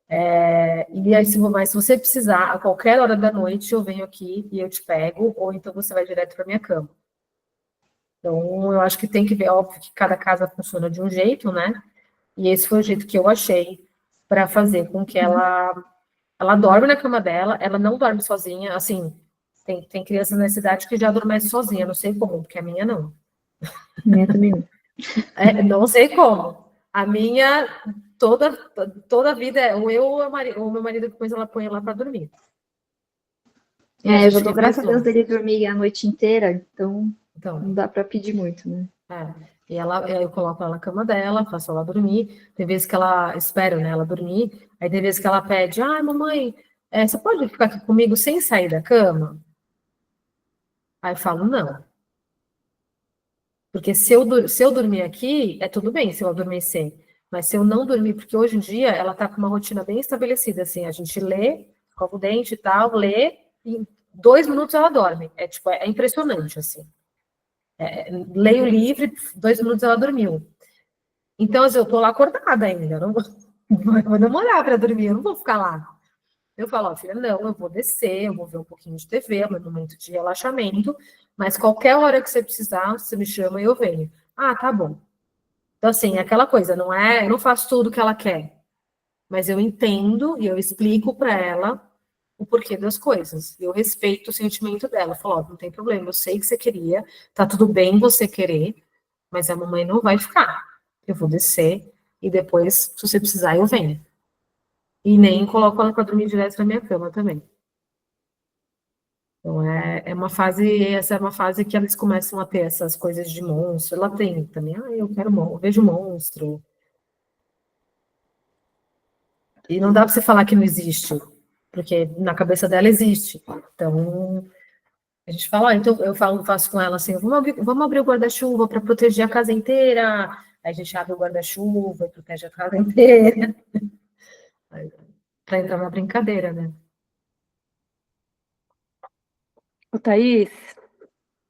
[SPEAKER 1] E aí, mas se você precisar, a qualquer hora da noite, eu venho aqui e eu te pego, ou então você vai direto para minha cama. Então, eu acho que tem que ver, óbvio que cada casa funciona de um jeito, né? E esse foi o jeito que eu achei para fazer com que ela dorme na cama dela, ela não dorme sozinha, assim, tem crianças na cidade que já adormece sozinha, não sei como, porque a minha não.
[SPEAKER 3] Minha também não.
[SPEAKER 1] Não sei como. A minha, toda a vida, ou eu ou o meu marido, depois ela põe ela para dormir. E a
[SPEAKER 3] Eu já
[SPEAKER 1] gente
[SPEAKER 3] dou graças a Deus
[SPEAKER 1] revezou.
[SPEAKER 3] dele dormir a noite inteira, então
[SPEAKER 1] Então,
[SPEAKER 3] não dá para pedir muito, né?
[SPEAKER 1] e eu coloco ela na cama dela, faço ela dormir. Tem vezes que ela espera, né, ela dormir. Aí tem vezes que ela pede, ai, mamãe, você pode ficar aqui comigo sem sair da cama? Aí eu falo, não. Porque se eu dormir aqui, é tudo bem se eu adormecer. Mas se eu não dormir, porque hoje em dia ela tá com uma rotina bem estabelecida, assim, a gente lê, escova o dente e tal, lê, e em 2 minutos ela dorme. Tipo, é impressionante, assim. Leio o livro, 2 minutos ela dormiu. Então, assim, eu tô lá acordada ainda, não vou demorar para dormir, eu não vou ficar lá. Eu falo, ó, filha, não, eu vou descer, eu vou ver um pouquinho de TV, é o meu momento de relaxamento, mas qualquer hora que você precisar, você me chama e eu venho. Ah, tá bom. Então, assim, é aquela coisa, não é, eu não faço tudo que ela quer, mas eu entendo e eu explico para ela o porquê das coisas. Eu respeito o sentimento dela. Eu falo, ó, não tem problema, eu sei que você queria, tá tudo bem você querer, mas a mamãe não vai ficar. Eu vou descer e depois, se você precisar, eu venho. E nem coloco ela para dormir direto na minha cama também. Então, essa é uma fase que eles começam a ter essas coisas de monstro. Ela tem também, eu quero eu vejo monstro. E não dá para você falar que não existe, porque na cabeça dela existe. Então, a gente fala, então faço com ela assim, vamos abrir o guarda-chuva para proteger a casa inteira. Aí a gente abre o guarda-chuva e protege a casa inteira. Para entrar na brincadeira, né?
[SPEAKER 8] Ô, Thaís,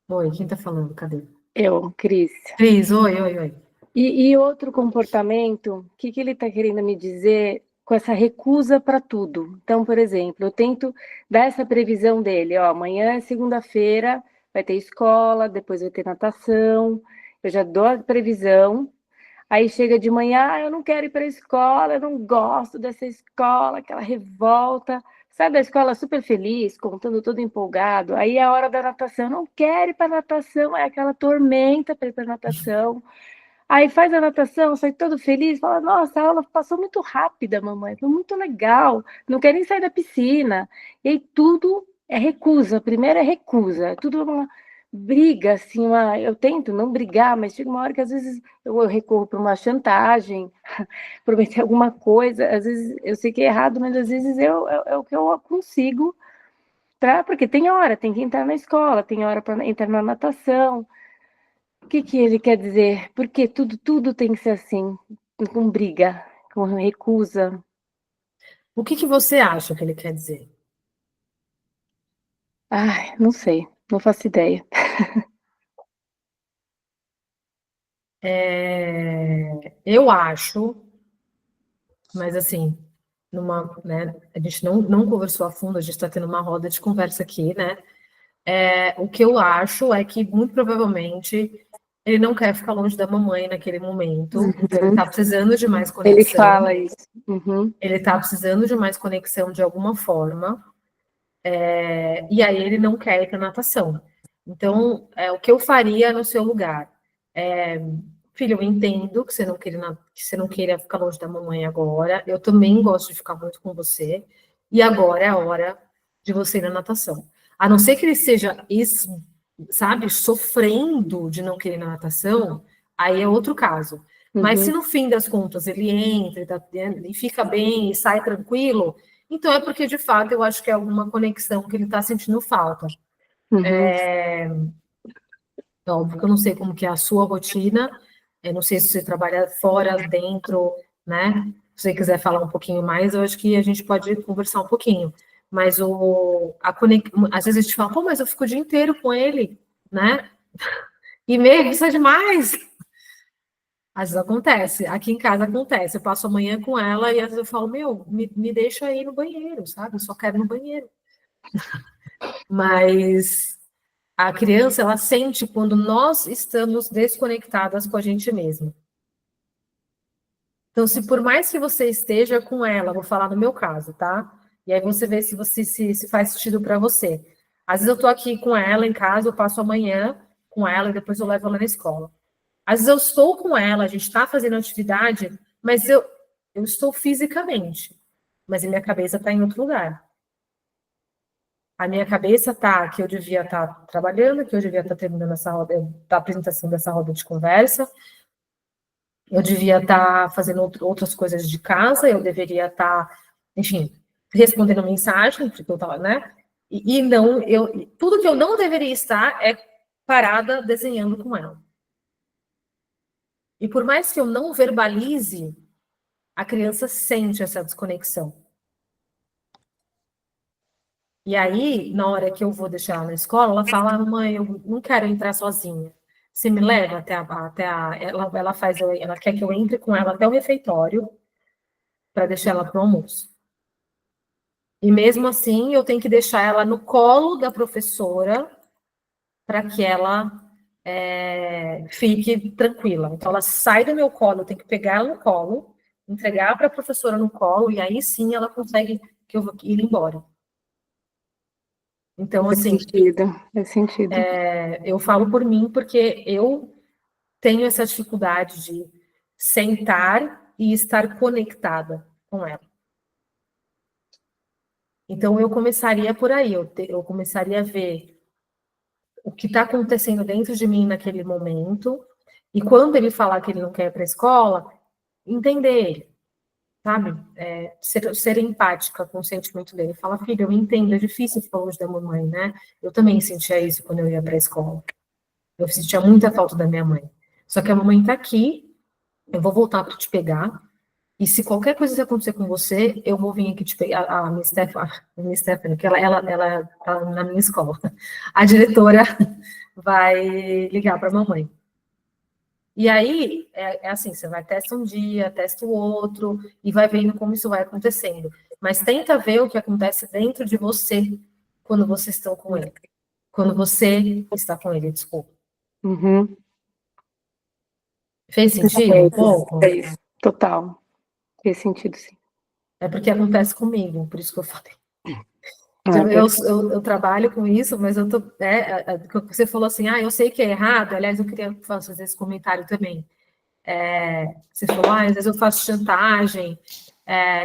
[SPEAKER 1] Oi, quem tá falando? Cadê?
[SPEAKER 8] Cris.
[SPEAKER 1] Cris, oi.
[SPEAKER 8] E outro comportamento, o que ele está querendo me dizer com essa recusa para tudo? Então, por exemplo, eu tento dar essa previsão dele, ó, amanhã é segunda-feira, vai ter escola, depois vai ter natação, eu já dou a previsão, aí chega de manhã, eu não quero ir para a escola, eu não gosto dessa escola, aquela revolta, sai da escola super feliz, contando tudo empolgado, aí é a hora da natação, eu não quero ir para a natação, é aquela tormenta para ir para a natação. Aí faz a natação, sai todo feliz, fala, nossa, a aula passou muito rápida, mamãe, foi muito legal, não quer nem sair da piscina. E aí tudo é recusa, primeiro é recusa, tudo uma briga, assim, eu tento não brigar, mas chega uma hora que às vezes eu recorro para uma chantagem, prometer alguma coisa, às vezes eu sei que é errado, mas às vezes é o que eu consigo, porque tem hora, tem que entrar na escola, tem hora para entrar na natação. O que ele quer dizer? Porque tudo tem que ser assim, com briga, com recusa.
[SPEAKER 1] O que você acha que ele quer dizer?
[SPEAKER 8] Ai, não sei, não faço ideia.
[SPEAKER 1] Eu acho, mas assim, né, a gente não conversou a fundo, a gente está tendo uma roda de conversa aqui, né? O que eu acho é que, muito provavelmente, ele não quer ficar longe da mamãe naquele momento. Então, ele está precisando de mais conexão.
[SPEAKER 8] Ele fala isso. Uhum.
[SPEAKER 1] Ele está precisando de mais conexão de alguma forma. E aí ele não quer ir para natação. Então, o que eu faria no seu lugar? Filho, eu entendo que você não queira ficar longe da mamãe agora. Eu também gosto de ficar muito com você. E agora é a hora de você ir na natação. A não ser que ele seja, sabe, sofrendo de não querer ir na natação, aí é outro caso. Mas se no fim das contas ele entra e fica bem e sai tranquilo, então é porque de fato eu acho que é alguma conexão que ele está sentindo falta. Óbvio que eu não sei como que é a sua rotina, eu não sei se você trabalha fora, dentro, né? Se você quiser falar um pouquinho mais, eu acho que a gente pode conversar um pouquinho. Mas às vezes a gente fala, pô, mas eu fico o dia inteiro com ele, né? E meio, isso é demais. Às vezes acontece, aqui em casa acontece, eu passo a manhã com ela e às vezes eu falo, meu, me deixa aí no banheiro, sabe? Eu só quero ir no banheiro. Mas a criança, ela sente quando nós estamos desconectadas com a gente mesma. Então, se por mais que você esteja com ela, vou falar no meu caso, tá? E aí você vê se faz sentido para você. Às vezes eu tô aqui com ela em casa, eu passo a manhã com ela e depois eu levo ela na escola. Às vezes eu estou com ela, a gente está fazendo atividade, mas eu estou fisicamente, mas a minha cabeça está em outro lugar. A minha cabeça está que eu devia estar trabalhando, que eu devia estar terminando essa roda, a apresentação dessa roda de conversa, eu devia estar fazendo outras coisas de casa, eu deveria estar, enfim, respondendo mensagem, porque eu estava, né? E não, tudo que eu não deveria estar é parada desenhando com ela. E por mais que eu não verbalize, a criança sente essa desconexão. E aí, na hora que eu vou deixar ela na escola, ela fala, mãe, eu não quero entrar sozinha. Você me leva ela quer que eu entre com ela até o refeitório para deixar ela para o almoço. E mesmo assim, eu tenho que deixar ela no colo da professora para que ela fique tranquila. Então, ela sai do meu colo, eu tenho que pegar ela no colo, entregar para a professora no colo, e aí sim ela consegue que eu ir embora. Então, assim,
[SPEAKER 8] faz sentido.
[SPEAKER 1] Eu falo por mim porque eu tenho essa dificuldade de sentar e estar conectada com ela. Então, eu começaria por aí, eu começaria a ver o que está acontecendo dentro de mim naquele momento, e quando ele falar que ele não quer ir para a escola, entender ele, sabe? Ser empática com o sentimento dele. Fala, filho, eu entendo, é difícil ficar longe da mamãe, né? Eu também sentia isso quando eu ia para a escola. Eu sentia muita falta da minha mãe. Só que a mamãe está aqui, eu vou voltar para te pegar, e se qualquer coisa que acontecer com você, eu vou vir aqui te pegar. A Miss Stephanie, que ela tá na minha escola. A diretora vai ligar para a mamãe. E aí, assim, você vai testa um dia, testa o outro, e vai vendo como isso vai acontecendo. Mas tenta ver o que acontece dentro de você quando vocês estão com ele. Quando você está com ele, desculpa.
[SPEAKER 8] Uhum.
[SPEAKER 1] Fez sentido um pouco?
[SPEAKER 8] Fez, total. Fez sentido, sim.
[SPEAKER 1] É porque acontece comigo, por isso que eu falei. Eu trabalho com isso, mas eu tô. Você falou assim, eu sei que é errado. Aliás, eu queria fazer esse comentário também. Você falou, às vezes eu faço chantagem,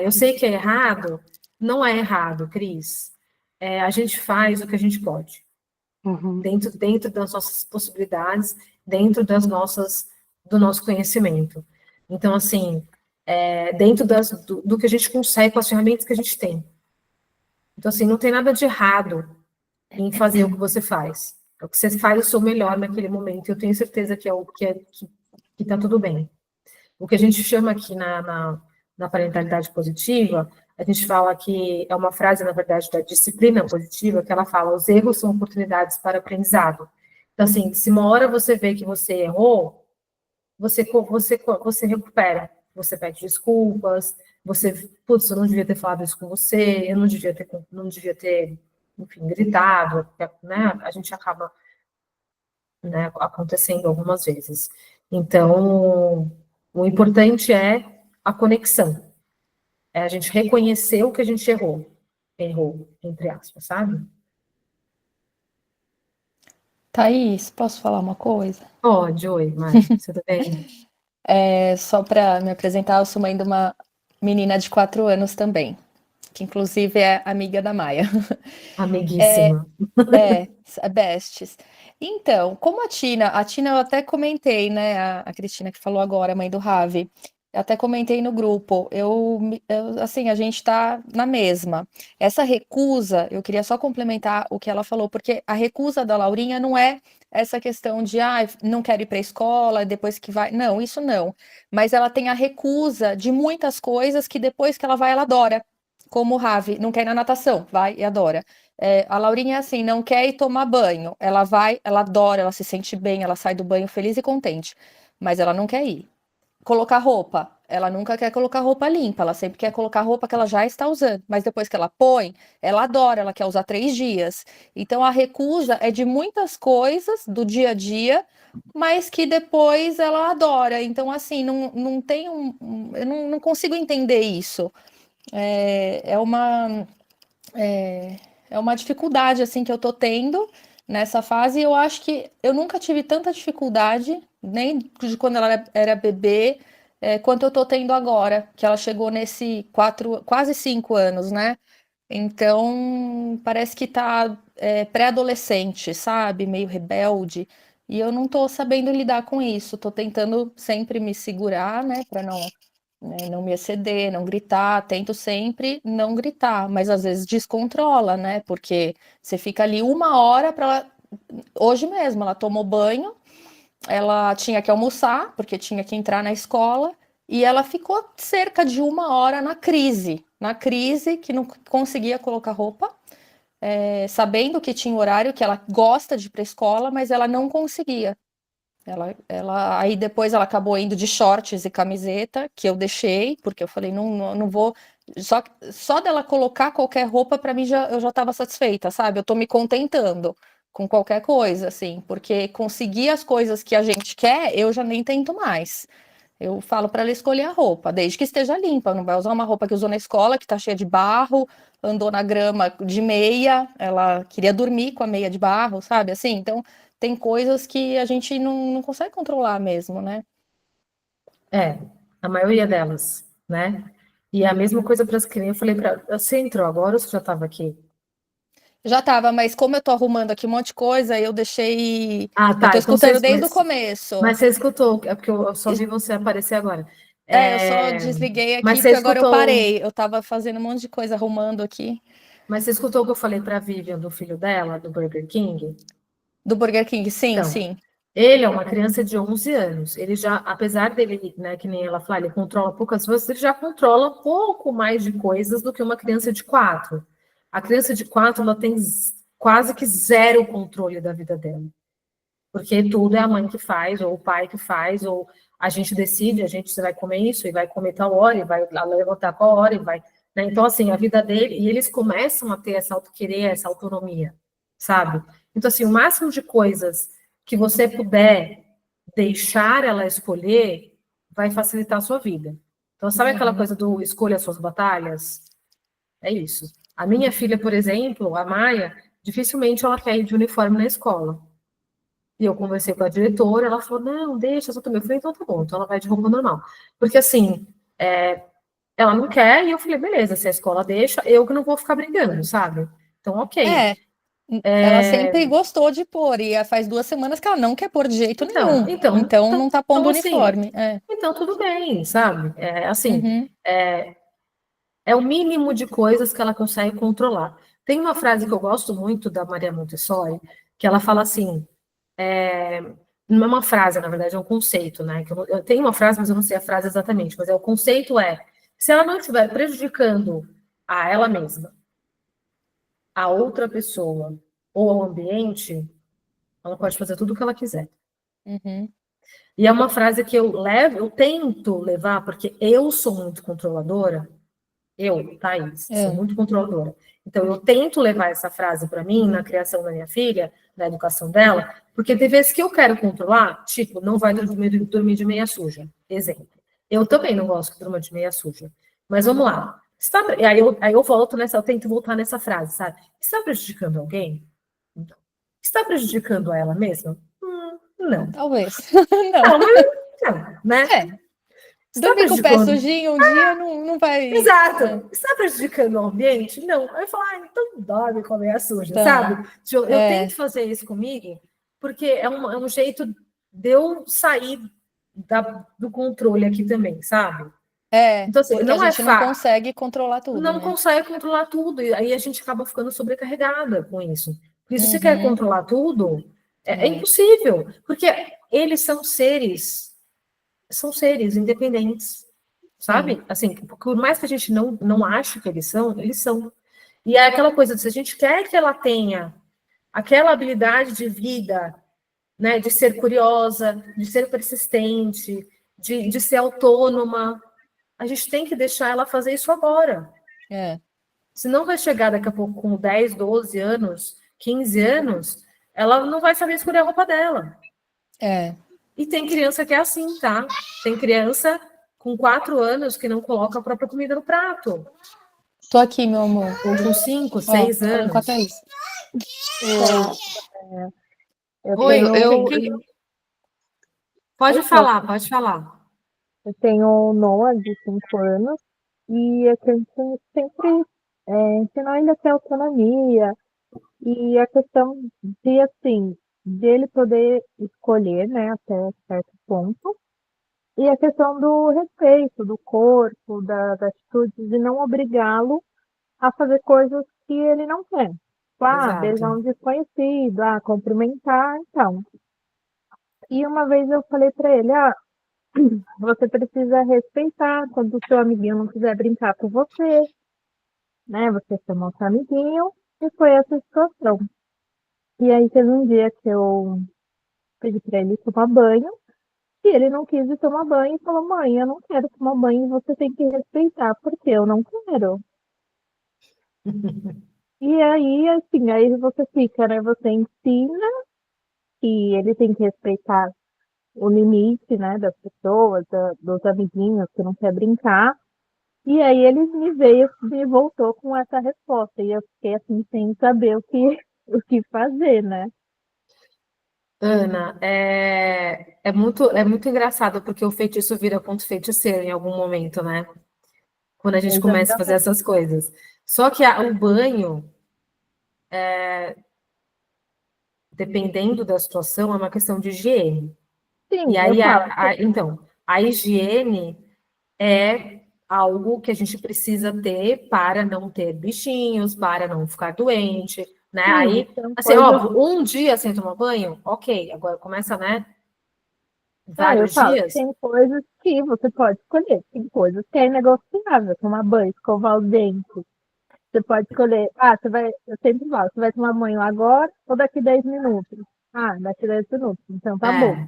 [SPEAKER 1] eu sei que é errado. Não é errado, Cris. A gente faz o que a gente pode,
[SPEAKER 8] Uhum.
[SPEAKER 1] dentro das nossas possibilidades, dentro do nosso conhecimento. Então, assim, dentro do que a gente consegue com as ferramentas que a gente tem. Então, assim, não tem nada de errado em fazer o que você faz. É o que você faz o seu melhor naquele momento. Eu tenho certeza que que tá tudo bem. O que a gente chama aqui na parentalidade positiva, a gente fala que é uma frase, na verdade, da disciplina positiva, que ela fala: os erros são oportunidades para aprendizado. Então, assim, se uma hora você vê que você errou, você recupera, você pede desculpas, putz, eu não devia ter falado isso com você, eu não devia ter, enfim, gritado, né? A gente acaba, né, acontecendo algumas vezes. Então, o importante é a conexão, é a gente reconhecer o que a gente errou, entre aspas, sabe?
[SPEAKER 9] Thaís, posso falar uma coisa?
[SPEAKER 1] Pode, oi, Mari, você tá bem?
[SPEAKER 9] Só para me apresentar, eu sou mãe de uma menina de 4 anos também, que inclusive é amiga da Maia.
[SPEAKER 1] Amiguíssima.
[SPEAKER 9] Bestes. Então, como a Tina eu até comentei, né? A Cristina que falou agora, mãe do Ravi. Eu até comentei no grupo. Assim, a gente tá na mesma. Essa recusa, eu queria só complementar o que ela falou, porque a recusa da Laurinha não é essa questão de, não quero ir para a escola, depois que vai. Não, isso não. Mas ela tem a recusa de muitas coisas que depois que ela vai, ela adora. Como o Ravi, não quer ir na natação, vai e adora. A Laurinha é assim, não quer ir tomar banho. Ela vai, ela adora, ela se sente bem, ela sai do banho feliz e contente. Mas ela não quer ir. Colocar roupa. Ela nunca quer colocar roupa limpa, ela sempre quer colocar roupa que ela já está usando. Mas depois que ela põe, ela adora, ela quer usar 3 dias. Então a recusa é de muitas coisas do dia a dia, mas que depois ela adora. Então, assim, não tem eu não consigo entender isso. É uma. É uma dificuldade assim que eu tô tendo nessa fase. E eu acho que eu nunca tive tanta dificuldade, nem de quando ela era bebê, quanto eu tô tendo agora, que ela chegou nesse quase 5 anos, né? Então parece que tá pré-adolescente, sabe? Meio rebelde. E eu não tô sabendo lidar com isso. Tô tentando sempre me segurar, né? Para não me exceder, não gritar, tento sempre não gritar, mas às vezes descontrola, né? Porque você fica ali 1 hora para. Hoje mesmo, ela tomou banho, ela tinha que almoçar, porque tinha que entrar na escola, e ela ficou cerca de 1 hora na crise que não conseguia colocar roupa, sabendo que tinha horário, que ela gosta de ir para a escola, mas ela não conseguia. Aí depois ela acabou indo de shorts e camiseta, que eu deixei, porque eu falei, não vou. Só dela colocar qualquer roupa, para mim eu já estava satisfeita, sabe? Eu tô me contentando com qualquer coisa, assim, porque conseguir as coisas que a gente quer, eu já nem tento mais. Eu falo para ela escolher a roupa, desde que esteja limpa, não vai usar uma roupa que usou na escola, que tá cheia de barro, andou na grama de meia, ela queria dormir com a meia de barro, sabe? Assim, então tem coisas que a gente não consegue controlar mesmo, né?
[SPEAKER 1] A maioria delas, né? E a mesma coisa para as crianças. Eu falei para você entrou agora ou você já estava aqui?
[SPEAKER 9] Já tava, mas como eu tô arrumando aqui um monte de coisa, eu deixei.
[SPEAKER 1] Ah,
[SPEAKER 9] Eu tô
[SPEAKER 1] tá. Então
[SPEAKER 9] escutando desde o começo.
[SPEAKER 1] mas você escutou, é porque eu só vi você aparecer agora.
[SPEAKER 9] Eu só desliguei
[SPEAKER 1] Mas
[SPEAKER 9] aqui
[SPEAKER 1] você
[SPEAKER 9] porque agora eu
[SPEAKER 1] escutou,
[SPEAKER 9] parei. Eu tava fazendo um monte de coisa arrumando aqui.
[SPEAKER 1] mas você escutou o que eu falei para a Vivian do filho dela, do Burger King?
[SPEAKER 9] Do Burger King, sim,
[SPEAKER 1] Então,
[SPEAKER 9] sim.
[SPEAKER 1] ele é uma criança de 11 anos. Ele já, apesar dele, né, que nem ela fala, ele controla poucas coisas, ele já controla um pouco mais de coisas do que uma criança de 4. A criança de 4, ela tem quase que zero controle da vida dela. Porque tudo é a mãe que faz, ou o pai que faz, ou a gente decide, você vai comer isso, e vai comer tal hora, e vai levantar qual hora, e vai. Né? Então, assim, a vida dele, e eles começam a ter essa autoquerer, essa autonomia, sabe? Então, assim, o máximo de coisas que você puder deixar ela escolher, vai facilitar a sua vida. Então, sabe aquela coisa do escolha as suas batalhas? É isso. A minha filha, por exemplo, a Maia, dificilmente ela quer ir de uniforme na escola. E eu conversei com a diretora, ela falou, não, deixa, só também. Eu falei, então tá bom, então ela vai de roupa normal. Porque assim, ela não quer, e eu falei, beleza, se a escola deixa, eu que não vou ficar brigando, sabe? Então, ok.
[SPEAKER 9] É, ela sempre gostou de pôr, e faz 2 semanas que ela não quer pôr de jeito nenhum. Então não tá pondo
[SPEAKER 1] assim,
[SPEAKER 9] uniforme.
[SPEAKER 1] então tudo bem, sabe?
[SPEAKER 9] Uhum.
[SPEAKER 1] É o mínimo de coisas que ela consegue controlar. Tem uma frase que eu gosto muito da Maria Montessori, que ela fala assim, não é uma frase, na verdade, é um conceito, né? Que eu tenho uma frase, mas eu não sei a frase exatamente, mas o conceito se ela não estiver prejudicando a ela mesma, a outra pessoa ou ao ambiente, ela pode fazer tudo o que ela quiser.
[SPEAKER 9] Uhum.
[SPEAKER 1] E é uma frase que eu tento levar, porque eu sou muito controladora, Thaís, sou muito controladora. Então, eu tento levar essa frase para mim na criação da minha filha, na educação dela, porque tem vezes que eu quero controlar, tipo, não vai dormir de meia suja, exemplo. Eu também não gosto que durma de meia suja. Mas vamos lá. Aí eu volto eu tento voltar nessa frase, sabe? Está prejudicando alguém? Não. Está prejudicando a ela mesma? Não.
[SPEAKER 9] Talvez.
[SPEAKER 1] Não, mas não, né? Está
[SPEAKER 9] Dormir com o pé
[SPEAKER 1] prejudicando?
[SPEAKER 9] sujinho um dia não vai.
[SPEAKER 1] Exato. Está prejudicando o ambiente? Não. Aí eu falo, então dorme com a meia suja,
[SPEAKER 9] Então,
[SPEAKER 1] sabe? Eu tento fazer isso comigo, porque é um jeito de eu sair do controle aqui também, sabe? Então, assim,
[SPEAKER 9] porque
[SPEAKER 1] não
[SPEAKER 9] a
[SPEAKER 1] é
[SPEAKER 9] gente não
[SPEAKER 1] fácil.
[SPEAKER 9] consegue controlar tudo,
[SPEAKER 1] Não
[SPEAKER 9] né?
[SPEAKER 1] consegue controlar tudo, e aí a gente acaba ficando sobrecarregada com isso. Porque se você quer
[SPEAKER 9] Uhum.
[SPEAKER 1] controlar tudo, é impossível, porque eles são seres independentes, sabe? Assim, por mais que a gente não ache que eles são. E é aquela coisa, se a gente quer que ela tenha aquela habilidade de vida, né, de ser curiosa, de ser persistente, de ser autônoma, a gente tem que deixar ela fazer isso agora. Senão vai chegar daqui a pouco com 10, 12 anos, 15 anos, ela não vai saber escolher a roupa dela. E tem criança que é assim, tá? Tem criança com 4 anos que não coloca a própria comida no prato.
[SPEAKER 9] Tô aqui, meu amor.
[SPEAKER 1] Ou com 5, 6 anos.
[SPEAKER 9] Com a Thaís.
[SPEAKER 1] Pode falar.
[SPEAKER 7] Eu tenho um Noah de 5 anos e a gente sempre ensinou ele a ter autonomia e a questão de, assim, de ele poder escolher, né, até certo ponto, e a questão do respeito, do corpo, da atitude, de não obrigá-lo a fazer coisas que ele não quer. Tipo, beijar um desconhecido, cumprimentar, então. E uma vez eu falei para ele, você precisa respeitar quando o seu amiguinho não quiser brincar com você, né? Você chamou seu amiguinho e foi essa situação. E aí teve um dia que eu pedi para ele tomar banho e ele não quis ir tomar banho e falou, mãe, eu não quero tomar banho, você tem que respeitar, porque eu não quero. E aí, assim, aí você fica, né? Você ensina que ele tem que respeitar o limite, né, das pessoas, dos amiguinhos que não quer brincar. E aí ele me voltou com essa resposta. E eu fiquei assim, sem saber o que fazer, né?
[SPEAKER 1] Ana, é muito engraçado, porque o feitiço vira ponto feiticeiro em algum momento, né? Quando a gente começa a fazer essas coisas. Só que o banho, dependendo da situação, é uma questão de higiene.
[SPEAKER 7] Sim,
[SPEAKER 1] E aí,
[SPEAKER 7] eu falo.
[SPEAKER 1] então, a higiene é algo que a gente precisa ter para não ter bichinhos, para não ficar doente, né?
[SPEAKER 7] Sim,
[SPEAKER 1] Aí, assim, óbvio, um dia sem tomar banho, ok, agora começa, né?
[SPEAKER 7] eu
[SPEAKER 1] Vários
[SPEAKER 7] falo,
[SPEAKER 1] dias.
[SPEAKER 7] tem coisas que você pode escolher, tem coisas que é negociável, tomar banho, escovar os dentes. Você pode escolher, eu sempre falo, você vai tomar banho agora ou daqui 10 minutos? Daqui 10 minutos, então tá bom.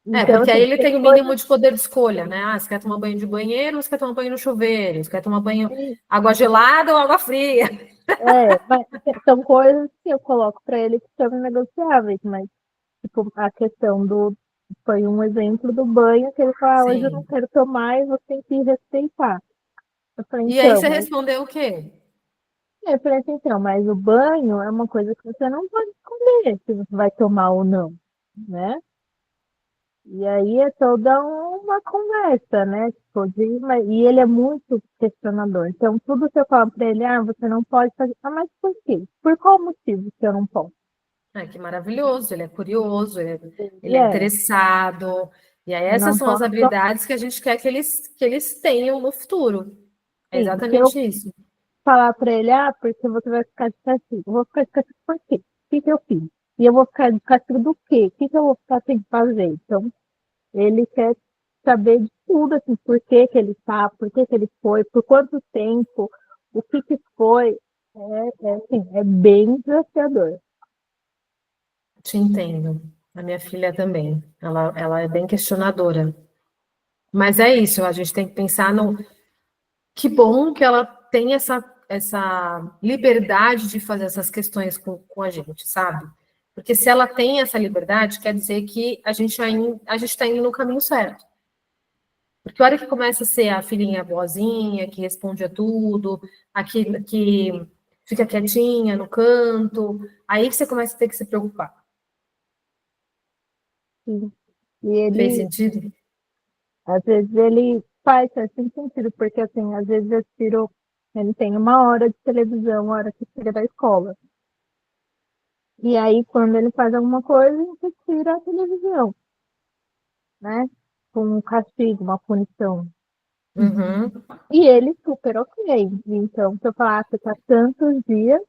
[SPEAKER 7] Então,
[SPEAKER 1] Porque aí
[SPEAKER 7] assim,
[SPEAKER 1] ele tem o mínimo de poder de escolha, né? Você quer tomar banho de banheiro ou você quer tomar banho no chuveiro? Você quer tomar banho água gelada ou água fria?
[SPEAKER 7] mas são coisas que eu coloco para ele que são negociáveis, mas tipo, a questão foi um exemplo do banho que ele falou, hoje eu não quero tomar e você tem que respeitar. Eu falei,
[SPEAKER 1] E aí você respondeu o quê?
[SPEAKER 7] Eu falei assim, então, mas o banho é uma coisa que você não pode escolher se você vai tomar ou não. né? E aí é toda uma conversa, né? Tipo, e ele é muito questionador. Então, tudo que eu falo para ele, você não pode fazer. Mas por quê? Por qual motivo que eu não posso?
[SPEAKER 1] Que maravilhoso, ele é curioso, ele
[SPEAKER 7] E
[SPEAKER 1] é interessado. E aí essas
[SPEAKER 7] não
[SPEAKER 1] são as
[SPEAKER 7] posso,
[SPEAKER 1] habilidades que a gente quer que eles tenham no futuro. É
[SPEAKER 7] sim, se eu
[SPEAKER 1] exatamente isso.
[SPEAKER 7] falar para ele, porque você vai ficar de castigo. Eu vou ficar de castigo por quê? O que que eu fiz? E eu vou ficar de castigo do quê? O que que eu vou ficar sem fazer? Então, ele quer saber de tudo, assim, por que que ele tá, por que que ele foi, por quanto tempo, o que que foi. Assim, é bem desafiador.
[SPEAKER 1] Te entendo. A minha filha também. Ela é bem questionadora. Mas é isso, a gente tem que pensar no que bom que ela tem essa liberdade de fazer essas questões com a gente, sabe? Porque se ela tem essa liberdade, quer dizer que a gente está indo no caminho certo. Porque a hora que começa a ser a filhinha boazinha, que responde a tudo, que fica quietinha no canto, aí que você começa a ter que se preocupar.
[SPEAKER 7] Sim. E
[SPEAKER 1] Fez
[SPEAKER 7] ele,
[SPEAKER 1] sentido?
[SPEAKER 7] às vezes, ele faz certo sentido, porque, assim, às vezes eu tiro, ele tem 1 hora de televisão, 1 hora que chega da escola. E aí, quando ele faz alguma coisa, a gente tira a televisão, né? Com um castigo, uma punição.
[SPEAKER 1] Uhum.
[SPEAKER 7] E ele super ok. Então, se eu falar, você tá tantos dias,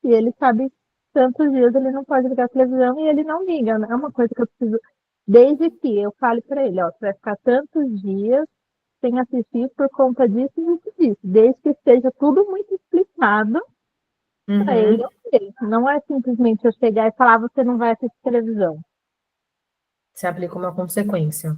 [SPEAKER 7] e ele sabe tantos dias ele não pode ligar a televisão e ele não liga, né? É uma coisa que eu preciso, desde que eu fale para ele, você vai ficar tantos dias sem assistir por conta disso e disso, disso. Desde que esteja tudo muito explicado para ele,
[SPEAKER 1] Uhum.
[SPEAKER 7] ok. Não é simplesmente eu chegar e falar, você não vai assistir televisão.
[SPEAKER 1] Se aplica uma consequência.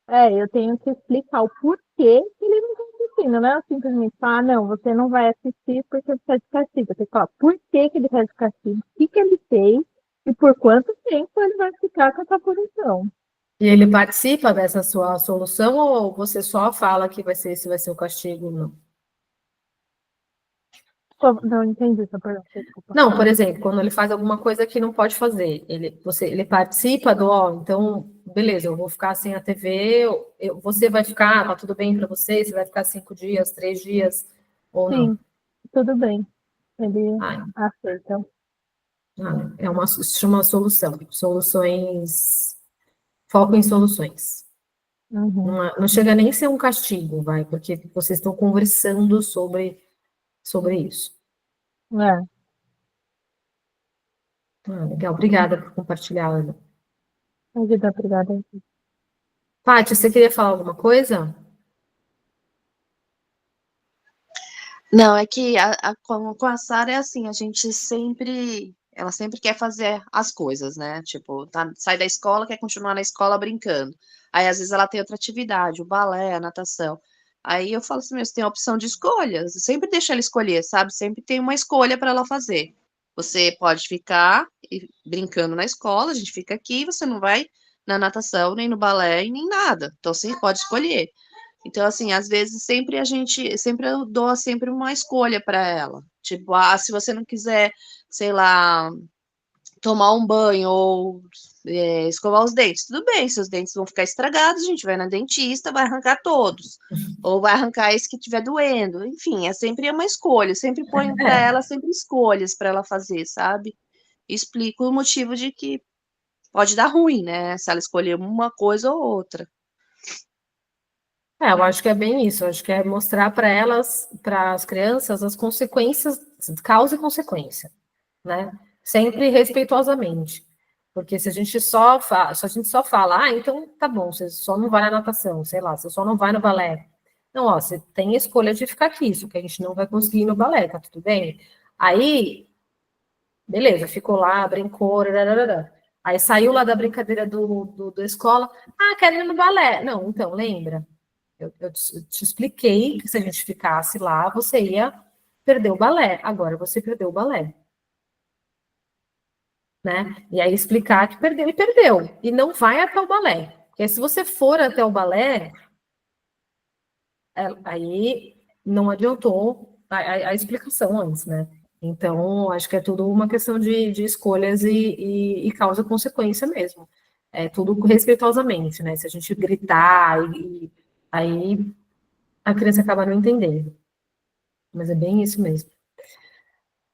[SPEAKER 7] Eu tenho que explicar o porquê que ele não está assistindo, não é simplesmente falar, não, você não vai assistir porque você está de castigo. Eu tenho que falar por que que ele está de castigo, o que que ele fez e por quanto tempo ele vai ficar com essa punição.
[SPEAKER 1] E ele participa dessa sua solução ou você só fala que esse vai ser o castigo? Não.
[SPEAKER 7] Não entendi essa pergunta, desculpa.
[SPEAKER 1] Não, por exemplo, quando ele faz alguma coisa que não pode fazer, ele participa então, beleza, eu vou ficar sem a TV, você vai ficar, tá tudo bem para você vai ficar 5 dias, 3 dias, ou não?
[SPEAKER 7] Sim, tudo bem. Ele
[SPEAKER 1] Ah,
[SPEAKER 7] aceita.
[SPEAKER 1] se chama solução. Foco em soluções.
[SPEAKER 7] Uhum.
[SPEAKER 1] Não chega nem a ser um castigo, porque vocês estão conversando sobre isso.
[SPEAKER 7] É,
[SPEAKER 1] Legal, obrigada por compartilhar, Ana.
[SPEAKER 7] obrigada.
[SPEAKER 1] Paty, você queria falar alguma coisa?
[SPEAKER 4] Não, é que com a Sara é assim, ela sempre quer fazer as coisas, né? Tipo, sai da escola, quer continuar na escola brincando. Aí, às vezes, ela tem outra atividade, o balé, a natação. Aí eu falo assim, você tem a opção de escolha, você sempre deixa ela escolher, sabe? Sempre tem uma escolha para ela fazer. Você pode ficar brincando na escola, a gente fica aqui, você não vai na natação, nem no balé, e nem nada. Então, você pode escolher. Então, assim, às vezes sempre eu dou sempre uma escolha para ela. Tipo, se você não quiser, sei lá, tomar um banho ou escovar os dentes, tudo bem, seus dentes vão ficar estragados, a gente vai na dentista, vai arrancar todos. Ou vai arrancar esse que estiver doendo. Enfim, é sempre uma escolha. Eu sempre ponho para ela sempre escolhas para ela fazer, sabe? Explico o motivo de que pode dar ruim, né? Se ela escolher uma coisa ou outra.
[SPEAKER 1] Eu acho que é bem isso. Eu acho que é mostrar para elas, para as crianças, as consequências, causa e consequência, né? Sempre respeitosamente. Porque se a gente só fala, então tá bom, você só não vai na natação, sei lá, você só não vai no balé. Não, você tem a escolha de ficar aqui, isso que a gente não vai conseguir ir no balé, tá tudo bem? Aí, beleza, ficou lá, brincou, rararara. Aí saiu lá da brincadeira da escola, quero ir no balé. Não, então, lembra? Eu te expliquei que se a gente ficasse lá, você ia perder o balé. Agora você perdeu o balé. Né? E aí explicar que perdeu e perdeu. E não vai até o balé. Porque se você for até o balé, aí não adiantou a explicação antes, né? Então, acho que é tudo uma questão de escolhas e causa e consequência mesmo. É tudo respeitosamente, né? Se a gente gritar, aí a criança acaba não entendendo. Mas é bem isso mesmo.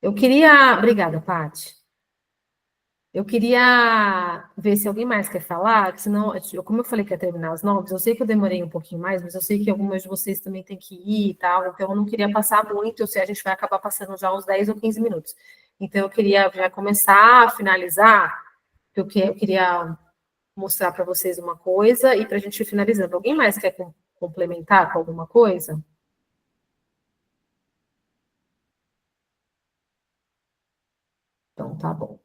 [SPEAKER 1] Eu queria. Obrigada, Paty. Eu queria ver se alguém mais quer falar, que senão, como eu falei que ia terminar às 9, eu sei que eu demorei um pouquinho mais, mas eu sei que algumas de vocês também têm que ir e tal, então eu não queria passar muito, eu sei a gente vai acabar passando já uns 10 ou 15 minutos. Então eu queria já começar a finalizar, porque eu queria mostrar para vocês uma coisa e para a gente ir finalizando. Alguém mais quer complementar com alguma coisa? Então, tá bom.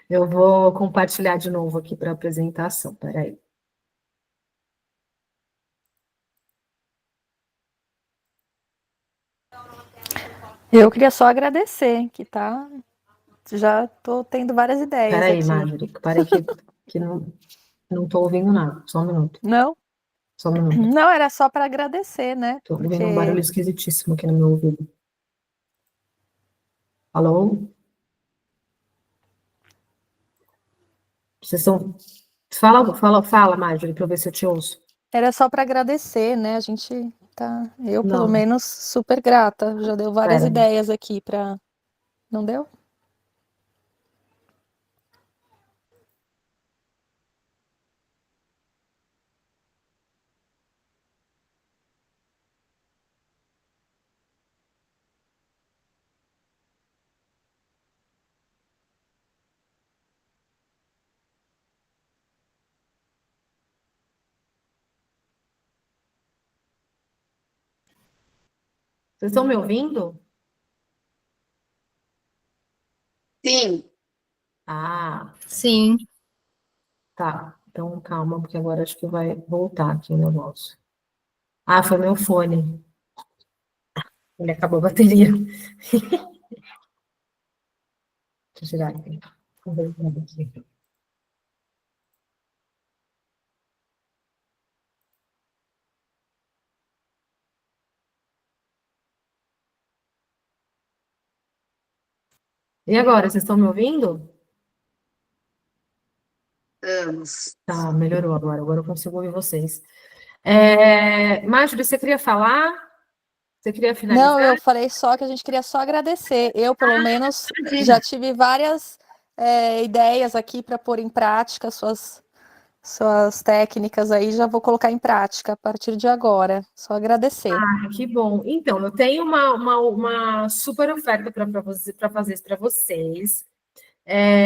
[SPEAKER 1] Eu vou compartilhar de novo aqui para a apresentação, peraí.
[SPEAKER 9] Eu queria só agradecer, que tá. Já estou tendo várias ideias
[SPEAKER 1] Peraí,
[SPEAKER 9] aqui.
[SPEAKER 1] Marjorie, parei que não estou ouvindo nada. Só um minuto.
[SPEAKER 9] Não?
[SPEAKER 1] Só um minuto.
[SPEAKER 9] Não, era só para agradecer, né?
[SPEAKER 1] Estou ouvindo um barulho esquisitíssimo aqui no meu ouvido. Alô? Vocês estão... Fala, Marjorie, para eu ver se eu te ouço.
[SPEAKER 9] Era só para agradecer, né? A gente tá, eu pelo
[SPEAKER 1] Não.
[SPEAKER 9] menos super grata. Já deu várias
[SPEAKER 1] Pera.
[SPEAKER 9] ideias aqui para. Não deu?
[SPEAKER 1] Vocês estão me ouvindo?
[SPEAKER 4] Sim.
[SPEAKER 1] Ah,
[SPEAKER 6] Sim.
[SPEAKER 1] tá. Então, calma, porque agora acho que vai voltar aqui o negócio. Ah, foi meu fone. Ele acabou a bateria. Deixa eu tirar aqui. Vou ver aqui. E agora, vocês estão me ouvindo?
[SPEAKER 4] Vamos.
[SPEAKER 1] Tá, melhorou agora. Agora eu consigo ouvir vocês. Marjorie, você queria falar? Você queria finalizar?
[SPEAKER 9] Não, eu falei só que a gente queria só agradecer. Eu, pelo menos, já tive várias ideias aqui para pôr em prática suas técnicas aí, já vou colocar em prática a partir de agora. Só agradecer.
[SPEAKER 1] Ah, que bom. Então, eu tenho uma super oferta para fazer para vocês.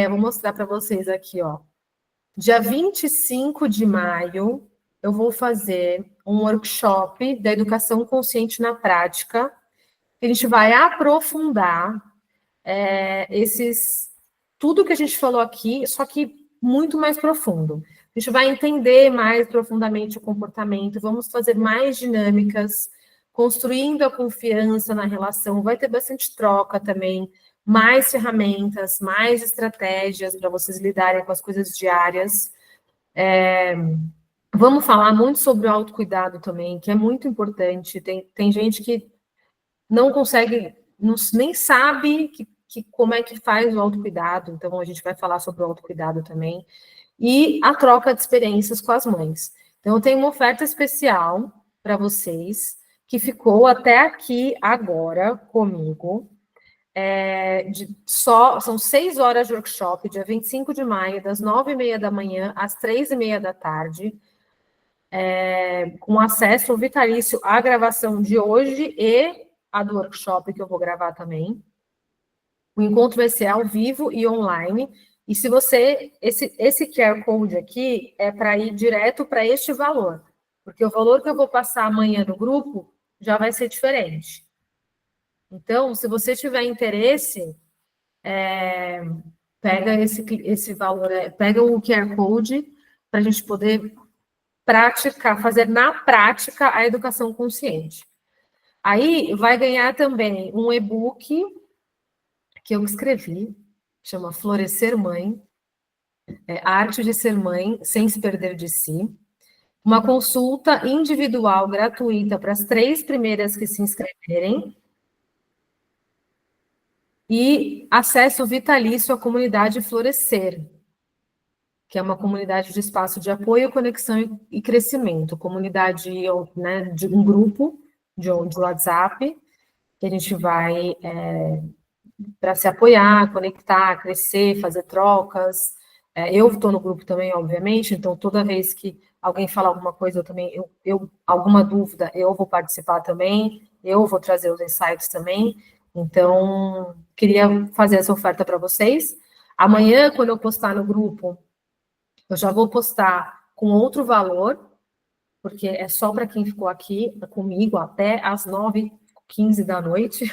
[SPEAKER 1] Vou mostrar para vocês aqui, ó. Dia 25 de maio, eu vou fazer um workshop da educação consciente na prática. A gente vai aprofundar tudo que a gente falou aqui, só que muito mais profundo. A gente vai entender mais profundamente o comportamento, vamos fazer mais dinâmicas, construindo a confiança na relação, vai ter bastante troca também, mais ferramentas, mais estratégias para vocês lidarem com as coisas diárias. Vamos falar muito sobre o autocuidado também, que é muito importante. Tem gente que não consegue, nem sabe como é que faz o autocuidado, então a gente vai falar sobre o autocuidado também, e a troca de experiências com as mães. Então, eu tenho uma oferta especial para vocês, que ficou até aqui agora comigo, são 6 horas de workshop, dia 25 de maio, das 9h30 da manhã às 3h30 da tarde, com acesso vitalício à gravação de hoje e a do workshop que eu vou gravar também. O encontro vai ser ao vivo e online. E se você... Esse QR Code aqui é para ir direto para este valor. Porque o valor que eu vou passar amanhã no grupo já vai ser diferente. Então, se você tiver interesse, pega esse valor, pega o QR Code para a gente poder fazer na prática a educação consciente. Aí vai ganhar também um e-book que eu escrevi, chama Florescer Mãe, a arte de ser mãe sem se perder de si, uma consulta individual gratuita para as 3 primeiras que se inscreverem, E acesso vitalício à comunidade Florescer, que é uma comunidade de espaço de apoio, conexão e crescimento. Comunidade, né, de um grupo de WhatsApp, que a gente vai para se apoiar, conectar, crescer, fazer trocas. Eu estou no grupo também, obviamente, então toda vez que alguém fala alguma coisa, eu também, alguma dúvida, eu vou participar também, eu vou trazer os insights também. Então, queria fazer essa oferta para vocês. Amanhã, quando eu postar no grupo, eu já vou postar com outro valor, porque é só para quem ficou aqui comigo até às 9h15 da noite.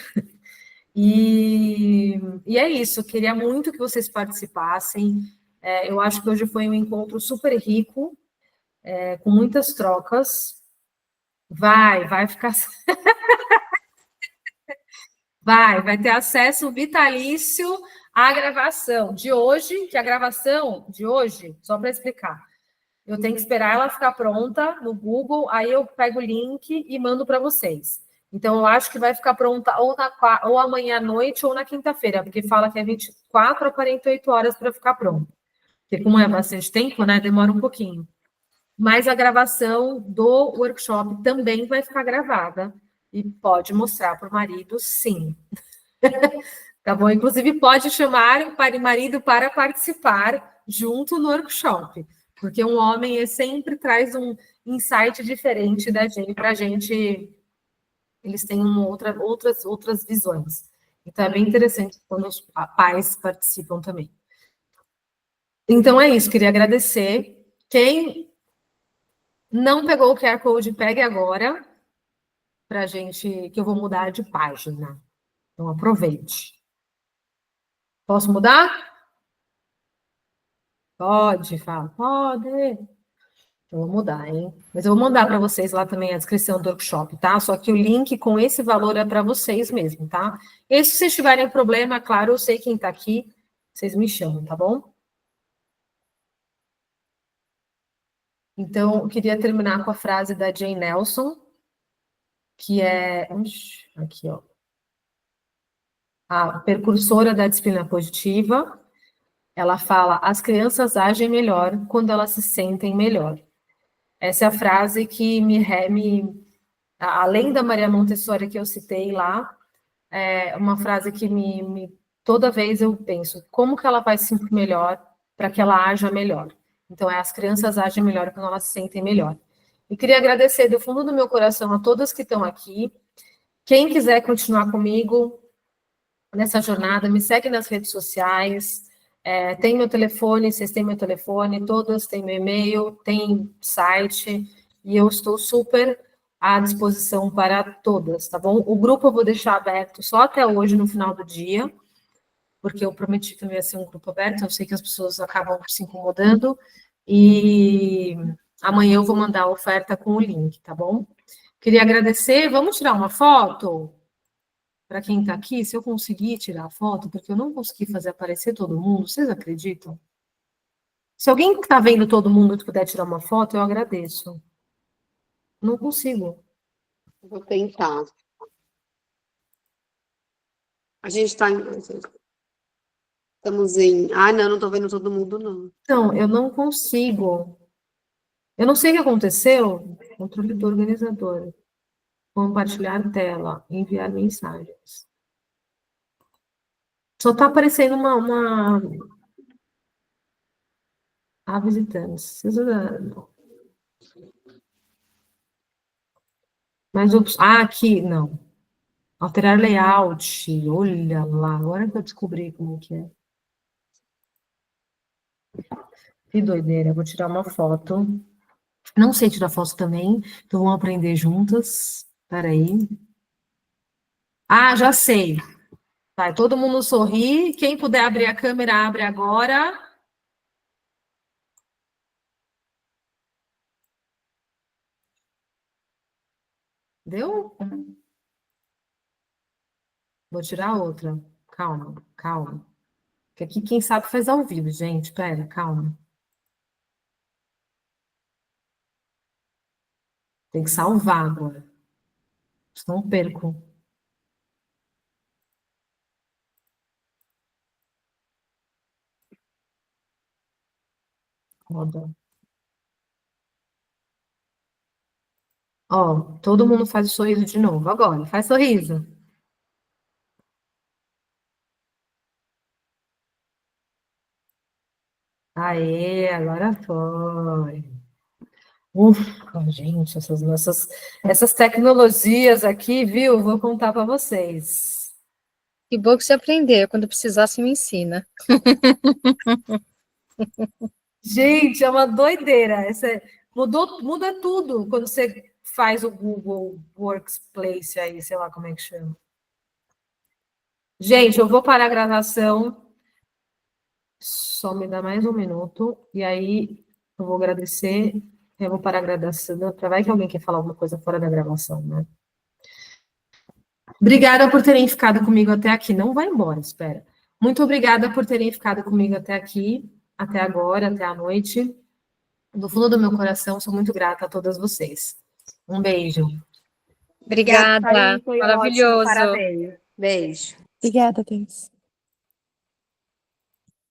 [SPEAKER 1] E é isso, queria muito que vocês participassem. Eu acho que hoje foi um encontro super rico, com muitas trocas. Vai ficar. Vai ter acesso vitalício à gravação de hoje, que a gravação de hoje, só para explicar, eu tenho que esperar ela ficar pronta no Google, aí eu pego o link e mando para vocês. Então, eu acho que vai ficar pronta ou amanhã à noite ou na quinta-feira, porque fala que é 24 a 48 horas para ficar pronto. Porque como é bastante tempo, né, demora um pouquinho. Mas a gravação do workshop também vai ficar gravada e pode mostrar para o marido, sim. Tá bom? Inclusive, pode chamar o marido para participar junto no workshop, porque um homem sempre traz um insight diferente da gente, para a gente, eles têm outras visões. Então, é bem interessante quando os pais participam também. Então, é isso, queria agradecer. Quem não pegou o QR Code, pegue agora, para a gente, que eu vou mudar de página. Então, aproveite. Posso mudar? Pode, fala. Pode. Eu vou mudar, hein? Mas eu vou mandar para vocês lá também a descrição do workshop, tá? Só que o link com esse valor é para vocês mesmo, tá? E se vocês tiverem problema, claro, eu sei quem está aqui, vocês me chamam, tá bom? Então, eu queria terminar com a frase da Jane Nelson, que é... Aqui, ó. A precursora da disciplina positiva. Ela fala, as crianças agem melhor quando elas se sentem melhor. Essa é a frase que além da Maria Montessori que eu citei lá, é uma frase que toda vez eu penso, como que ela vai se sentir melhor para que ela haja melhor? Então, as crianças agem melhor quando elas se sentem melhor. E queria agradecer do fundo do meu coração a todas que estão aqui. Quem quiser continuar comigo nessa jornada, me segue nas redes sociais. Tem meu telefone, vocês têm meu telefone, todas têm meu e-mail, tem site, e eu estou super à disposição para todas, tá bom? O grupo eu vou deixar aberto só até hoje, no final do dia, porque eu prometi que não ia ser um grupo aberto, eu sei que as pessoas acabam se incomodando, e amanhã eu vou mandar a oferta com o link, tá bom? Queria agradecer, vamos tirar uma foto? Para quem está aqui, se eu conseguir tirar a foto, porque eu não consegui fazer aparecer todo mundo, vocês acreditam? Se alguém que está vendo todo mundo puder tirar uma foto, eu agradeço. Não consigo.
[SPEAKER 2] Vou tentar. A gente está Estamos em... Ah, não estou vendo todo mundo, não.
[SPEAKER 1] Então, eu não consigo. Eu não sei o que aconteceu. Controle do organizador. Compartilhar tela. Enviar mensagens. Só está aparecendo uma... visitantes. Mas, aqui, não. Alterar layout. Olha lá, agora que eu descobri como que é. Que doideira, eu vou tirar uma foto. Não sei tirar foto também, então vamos aprender juntas. Espera aí. Já sei. Vai, todo mundo sorrir. Quem puder abrir a câmera, abre agora. Deu? Vou tirar outra. Calma, calma. Porque aqui quem sabe faz ao vivo, gente. Pera, calma. Tem que salvar agora. Senão eu perco. Roda. Ó, todo mundo faz o sorriso de novo. Agora, faz sorriso. Aê, agora foi. Ufa, gente, essas tecnologias aqui, viu? Vou contar para vocês.
[SPEAKER 6] Que bom que você aprendeu. Quando precisar, você me ensina.
[SPEAKER 1] Gente, é uma doideira. Muda tudo quando você faz o Google Workspace aí, sei lá como é que chama. Gente, eu vou parar a gravação. Só me dá mais um minuto. E aí eu vou agradecer. Eu vou parar a gravação. Vai que alguém quer falar alguma coisa fora da gravação, né? Obrigada por terem ficado comigo até aqui. Não vai embora, espera. Muito obrigada por terem ficado comigo até aqui, até agora, até a noite. Do fundo do meu coração, sou muito grata a todas vocês. Um beijo.
[SPEAKER 6] Obrigada.
[SPEAKER 8] Aí, foi ótimo,
[SPEAKER 6] Maravilhoso.
[SPEAKER 8] parabéns.
[SPEAKER 2] Beijo.
[SPEAKER 3] Obrigada, Deus.